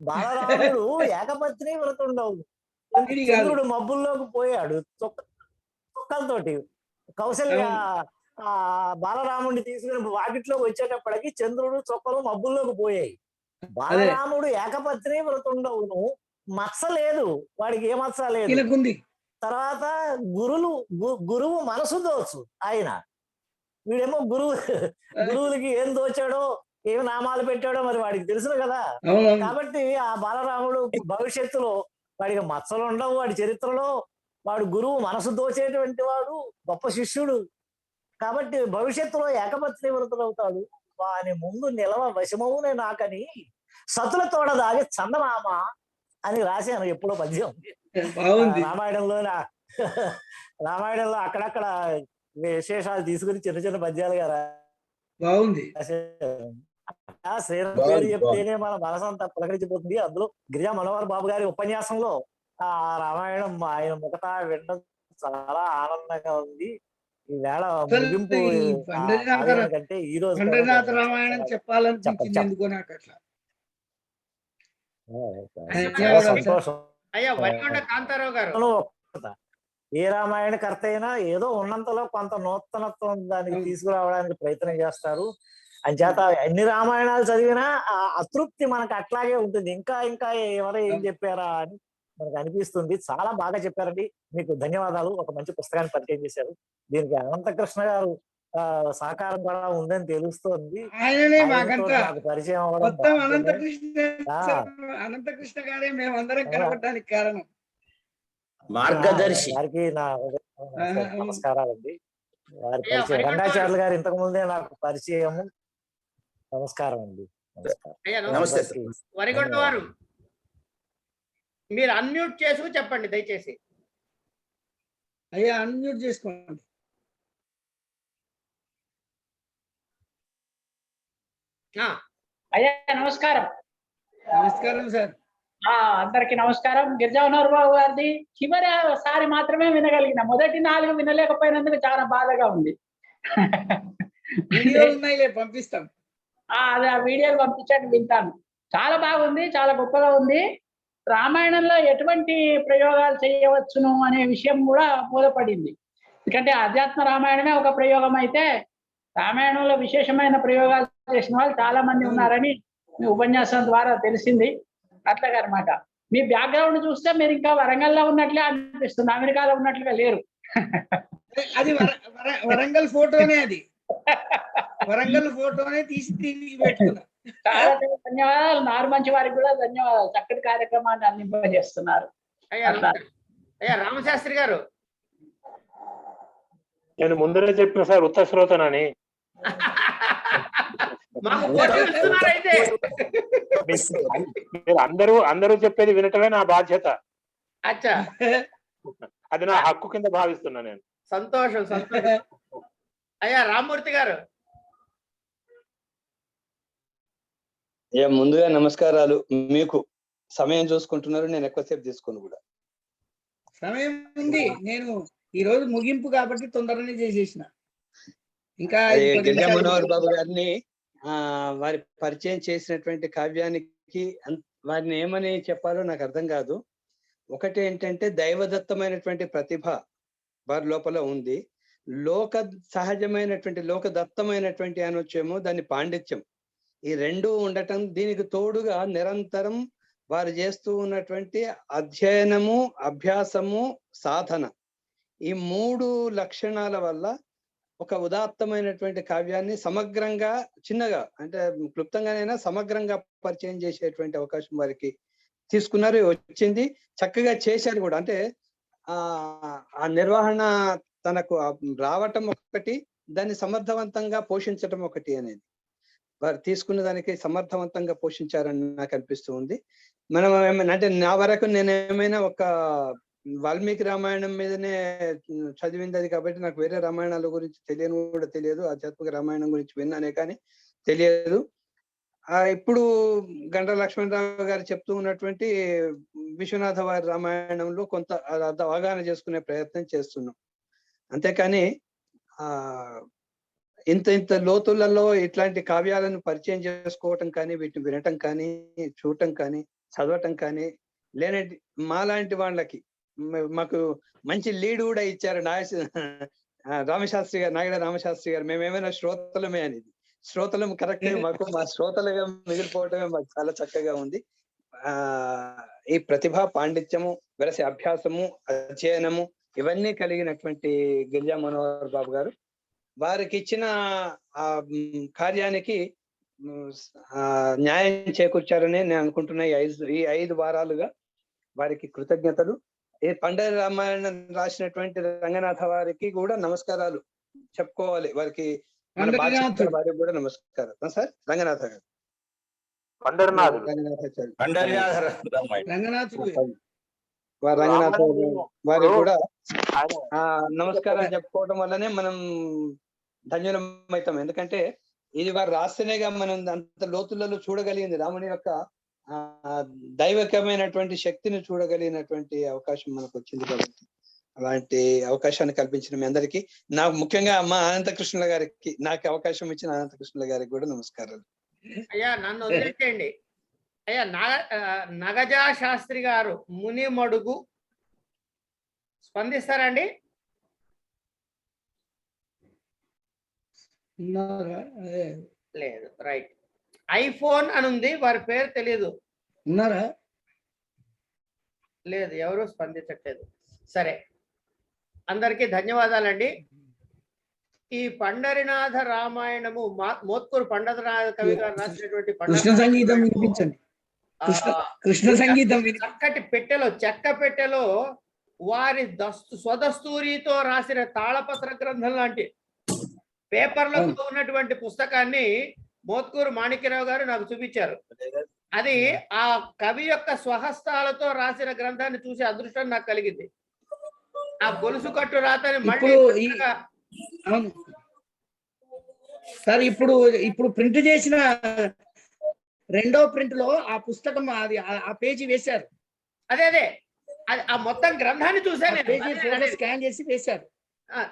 బాలరాముడు ఏకపత్ని వ్రతుండవు. చంద్రుడు మబ్బుల్లోకి పోయాడు చుక్కలతోటి. కౌశల్య బాలరాముడిని తీసుకుని వాకిట్లోకి వచ్చేటప్పటికి చంద్రుడు చుక్కలు మబ్బుల్లోకి పోయాయి. బాలరాముడు ఏకపత్ని వ్రతుండవును, మత్స లేదు, వాడికి ఏ మత్స లేదు. తర్వాత గురువు మనసు దోచు. ఆయన వీడేమో గురువులకి ఏం దోచాడో, ఏమి నామాలు పెట్టాడో మరి వాడికి తెలుసు కదా. కాబట్టి ఆ బాలరాముడు భవిష్యత్తులో వాడికి మచ్చలు ఉండవు, వాడి చరిత్రలో వాడు గురువు మనసు దోచేటువంటి వాడు, గొప్ప శిష్యుడు. కాబట్టి భవిష్యత్తులో ఏకపత్ని వ్రతులవుతాడు. వాని ముందు నిలవ వశమవునే నాకని సతులతోడ దాగి చందమామ అని రాశాను ఎప్పుడో పద్యం. రామాయణంలో అక్కడక్కడ విశేషాలు తీసుకుని చిన్న చిన్న పద్యాలుగా బాగుంది. శ్రీరామ్ పేరు చెప్తేనే మన మనసంతా పులకరించిపోతుంది. అందులో గిరిజా మనోహర్ బాబు గారి ఉపన్యాసంలో ఆ రామాయణం ఆయన ముఖత వినడం చాలా ఆనందంగా ఉంది. ఈవేళ ముగింపు కంటే ఈ రోజు రామాయణం చెప్పాలనిపించింది ఎందుకో నాకు అట్లా. సంతోషం. అయ్యా వరికొండ కాంతారావు గారు, ఏ రామాయణ కర్త అయినా ఏదో ఉన్నంతలో కొంత నూతనత్వం దానికి తీసుకురావడానికి ప్రయత్నం చేస్తారు. అంచేత ఎన్ని రామాయణాలు చదివినా ఆ అతృప్తి మనకు అట్లాగే ఉంటుంది. ఇంకా ఇంకా ఎవరో ఏం చెప్పారా అని మనకు అనిపిస్తుంది. చాలా బాగా చెప్పారండి, మీకు ధన్యవాదాలు. ఒక మంచి పుస్తకాన్ని పరిచయం చేశారు. దీనికి అనంతకృష్ణ గారు సహకారం కూడా ఉందని తెలుస్తోంది. నాకు పరిచయం అవ్వడం అనంతకృష్ణ గారే మేమందరం కలవడానికి కారణం. మార్గదర్శి వారికి నా నమస్కారాలండి. వారి పరిచయం రంగాచార్యులు గారు ఇంతకు ముందే నాకు పరిచయము. నమస్కారం అండి. నమస్తే. వరిగొండ వారు మీరు అన్మ్యూట్ చేసుకు చెప్పండి దయచేసి. అయ్యా అన్మ్యూట్ చేసుకోండి. అయ్యా నమస్కారం. నమస్కారం సార్. అందరికి నమస్కారం. గిరిజా మనోహర్ బాబు గారిది చివరిసారి మాత్రమే వినగలిగిన, మొదటి 4 వినలేకపోయినందుకు చాలా బాధగా ఉంది. పంపిస్తాం. అదే ఆ వీడియోలు పంపించండి, వింటాను. చాలా బాగుంది, చాలా గొప్పగా ఉంది. రామాయణంలో ఎటువంటి ప్రయోగాలు చేయవచ్చును అనే విషయం కూడా బోధపడింది. ఎందుకంటే ఆధ్యాత్మ రామాయణమే ఒక ప్రయోగం అయితే రామాయణంలో విశేషమైన ప్రయోగాలు చేసిన వాళ్ళు చాలా మంది ఉన్నారని మీ ఉపన్యాసం ద్వారా తెలిసింది. అట్లాగా అనమాట. మీ బ్యాక్గ్రౌండ్ చూస్తే మీరు ఇంకా వరంగల్లో ఉన్నట్లే అనిపిస్తుంది, అమెరికాలో ఉన్నట్లుగా లేరు. అది వరంగల్ ఫోటోనే, అది వరంగల్ ఫోటోనే తీసి పెట్టుకున్నా. చాలా ధన్యవాదాలు. నారు మంచి వారికి కూడా ధన్యవాదాలు. చక్కటి కార్యక్రమాన్ని అందింపజేస్తున్నారు. అయ్యా రామశాస్త్రి గారు, నేను ముందరే చెప్పిన సార్ ఉత్త శ్రోతనని. మాకు పోటీలు ఇస్తున్నారైతే. మీరు అందరూ చెప్పేది వినటమే నా బాధ్యత. అచ్చా, అది నా హక్కు కింద భావిస్తున్నా నేను. సంతోషం సంతోషం. అయ్యా రామ్మూర్తి గారు. ముందుగా నమస్కారాలు. మీకు సమయం చూసుకుంటున్నారు, నేను ఎక్కువసేపు తీసుకుని కూడా సమయం ఉంది. నేను ఈ రోజు ముగింపు కాబట్టి తొందరనే చేసేసిన. ఇంకా గిరిజా మనోహర్ బాబు గారిని వారి పరిచయం చేసినటువంటి కావ్యానికి వారిని ఏమని చెప్పాలో నాకు అర్థం కాదు. ఒకటి ఏంటంటే దైవదత్తమైనటువంటి ప్రతిభ వారి లోపల ఉంది, లోక సహజమైనటువంటి లోకదత్తమైనటువంటి అనొచ్చేమో దాన్ని పాండిత్యం. ఈ రెండు ఉండటం, దీనికి తోడుగా నిరంతరం వారు చేస్తూ ఉన్నటువంటి అధ్యయనము, అభ్యాసము, సాధన, ఈ మూడు లక్షణాల వల్ల ఒక ఉదాత్తమైనటువంటి కావ్యాన్ని సమగ్రంగా, చిన్నగా అంటే క్లుప్తంగానైనా సమగ్రంగా పరిచయం చేసేటువంటి అవకాశం వారికి తీసుకున్నారు, వచ్చింది, చక్కగా చేశారు కూడా. అంటే ఆ నిర్వహణ తనకు రావటం ఒకటి, దాన్ని సమర్థవంతంగా పోషించటం ఒకటి అనేది వారు తీసుకున్న దానికి సమర్థవంతంగా పోషించారని నాకు అనిపిస్తూ ఉంది. మనం అంటే నా వరకు నేనేమైనా ఒక వాల్మీకి రామాయణం మీదనే చదివింది అది కాబట్టి నాకు వేరే రామాయణాల గురించి తెలియని కూడా తెలియదు, ఆధ్యాత్మిక రామాయణం గురించి విన్నానే కానీ తెలియదు. ఇప్పుడు గండ్ర లక్ష్మణరావు గారు చెప్తూ ఉన్నటువంటి విశ్వనాథ వారి రామాయణంలో కొంత అవగాహన చేసుకునే ప్రయత్నం చేస్తున్నాం. అంతేకాని ఇంత లోతులలో ఇట్లాంటి కావ్యాలను పరిచయం చేసుకోవటం కానీ, వీటిని వినటం కానీ, చూడటం కానీ, చదవటం కానీ లేనంటి మాలాంటి వాళ్ళకి మాకు మంచి లీడ్ కూడా ఇచ్చారు రామశాస్త్రి గారు, నాగడ రామశాస్త్రి గారు. మేమేమైనా శ్రోతలమే అనేది, శ్రోతలం కరెక్ట్. మాకు మా శ్రోతలుగా మిగిలిపోవటమే మాకు చాలా చక్కగా ఉంది. ఈ ప్రతిభ, పాండిత్యము, వెరసి అభ్యాసము, అధ్యయనము ఇవన్నీ కలిగినటువంటి గిరిజా మనోహర్ బాబు గారు వారికి ఇచ్చిన ఆ కార్యానికి న్యాయం చేకూర్చారని నేను అనుకుంటున్నా. ఈ 5 వారాలుగా వారికి కృతజ్ఞతలు. ఈ పండరి రామాయణం రాసినటువంటి రంగనాథ వారికి కూడా నమస్కారాలు చెప్పుకోవాలి. వారికి వారికి కూడా నమస్కారం సార్. రంగనాథ గారు, రంగనాథ వారికి కూడా నమస్కారం చెప్పుకోవడం వల్లనే మనం ధన్యులమవుతాం. ఎందుకంటే ఇది వారు రాస్తేనేగా మనం అంత లోతులలో చూడగలిగింది, రాముని యొక్క దైవకమైనటువంటి శక్తిని చూడగలిగినటువంటి అవకాశం మనకు వచ్చింది. కాబట్టి అలాంటి అవకాశాన్ని కల్పించిన మీ అందరికీ, నాకు ముఖ్యంగా మా అనంతకృష్ణుల గారికి, నాకు అవకాశం ఇచ్చిన అనంతకృష్ణుల గారికి కూడా నమస్కారాలు. అయ్యా నన్ను వదిలేయండి. అయ్యా నగజా శాస్త్రి గారు మునిమడుగు స్పందిస్తారండి? లేదు, రైట్. ఐఫోన్ అని ఉంది, వారి పేరు తెలియదు. ఉన్నారా? లేదు, ఎవరు స్పందించట్లేదు. సరే, అందరికీ ధన్యవాదాలండి. ఈ పండరినాథ రామాయణము మోత్కూరు పండరినాథ కవి గారు రాసినటువంటి కృష్ణ సంగీతం వినిపించండి. కృష్ణ సంగీతం చక్కటి పెట్టెలో, చెక్క పెట్టెలో వారి స్వదస్తూరితో రాసిన తాళపత్ర గ్రంథం లాంటి పేపర్లో ఉన్నటువంటి పుస్తకాన్ని మోత్కూరు మాణిక్యరావు గారు నాకు చూపించారు. అది ఆ కవి యొక్క స్వహస్తాలతో రాసిన గ్రంథాన్ని చూసే అదృష్టం నాకు కలిగింది. ఆ గొలుసు కట్టు రాతని మళ్ళీ సార్ ఇప్పుడు ప్రింట్ చేసిన రెండో ప్రింట్ లో ఆ పుస్తకం అది ఆ పేజీ వేశారు. అదే ఆ మొత్తం గ్రంథాన్ని చూసాను, స్కాన్ చేసి వేశారు.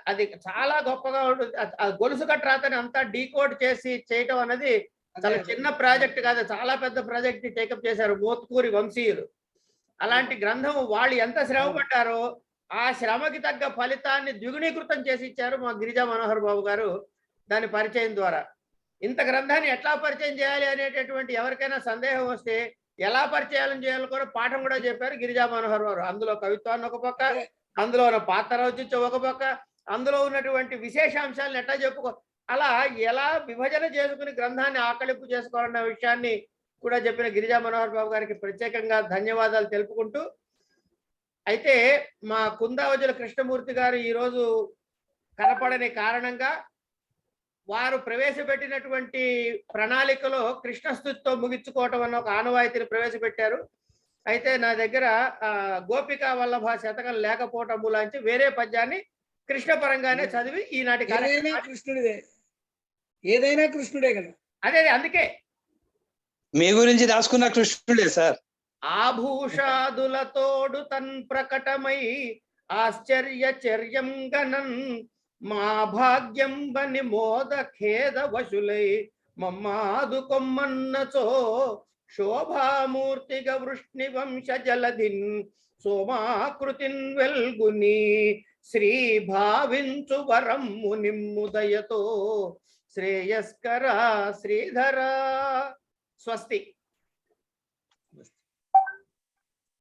అది చాలా గొప్పగా ఉంటుంది. ఆ గొలుసు కట్టు రాతని అంతా డీకోడ్ చేసి చేయటం అనేది చాలా చిన్న ప్రాజెక్ట్ కాదు, చాలా పెద్ద ప్రాజెక్ట్ టేకప్ చేశారు మోత్కూరి వంశీయులు. అలాంటి గ్రంథం వాళ్ళు ఎంత శ్రమ పడ్డారో ఆ శ్రమకి తగ్గ ఫలితాన్ని ద్విగుణీకృతం చేసి ఇచ్చారు మా గిరిజా మనోహర్ బాబు గారు దాని పరిచయం ద్వారా. ఇంత గ్రంథాన్ని ఎట్లా పరిచయం చేయాలి అనేటటువంటి ఎవరికైనా సందేహం వస్తే ఎలా పరిచయాలను చేయాలో కూడా పాఠం కూడా చెప్పారు గిరిజా మనోహర్ గారు. అందులో కవిత్వాన్ని ఒక పక్క, అందులో ఉన్న పాత్ర రచించ ఒక పక్క, అందులో ఉన్నటువంటి విశేషాంశాలను ఎట్లా చెప్పుకో, అలా ఎలా విభజన చేసుకుని గ్రంథాన్ని ఆకలింపు చేసుకోవాలన్న విషయాన్ని కూడా చెప్పిన గిరిజా మనోహర్ బాబు గారికి ప్రత్యేకంగా ధన్యవాదాలు తెలుపుకుంటూ, అయితే మా కుందావజుల కృష్ణమూర్తి గారు ఈరోజు కనపడని కారణంగా వారు ప్రవేశపెట్టినటువంటి ప్రణాళికలో కృష్ణస్తుతితో ముగించుకోవటం అన్న ఒక ఆనవాయితీని ప్రవేశపెట్టారు. అయితే నా దగ్గర గోపికా వల్లభ శతకం లేకపోవటం మూలాంచి వేరే పద్యాన్ని కృష్ణ పరంగానే చదివి ఈనాటి కృష్ణుడిదే, ఏదైనా కృష్ణుడే కదా. అదే అందుకే మీ గురించి రాసుకున్న కృష్ణుడే సార్. ఆభూషాదులతోడు తన్ ప్రకటమై ఆశ్చర్య చర్యం గణన్ మా భాగ్యం బని మోద ఖేద వశులై మమ్మాదు కొమ్మన్నచో శోభామూర్తిగా వృష్ణి వంశ జలధిన్ సోమాకృతిన్ వెల్గుని శ్రీ భావించు వరమ్ము నిమ్ముదయతో శ్రేయస్కర శ్రీధర. స్వస్తి.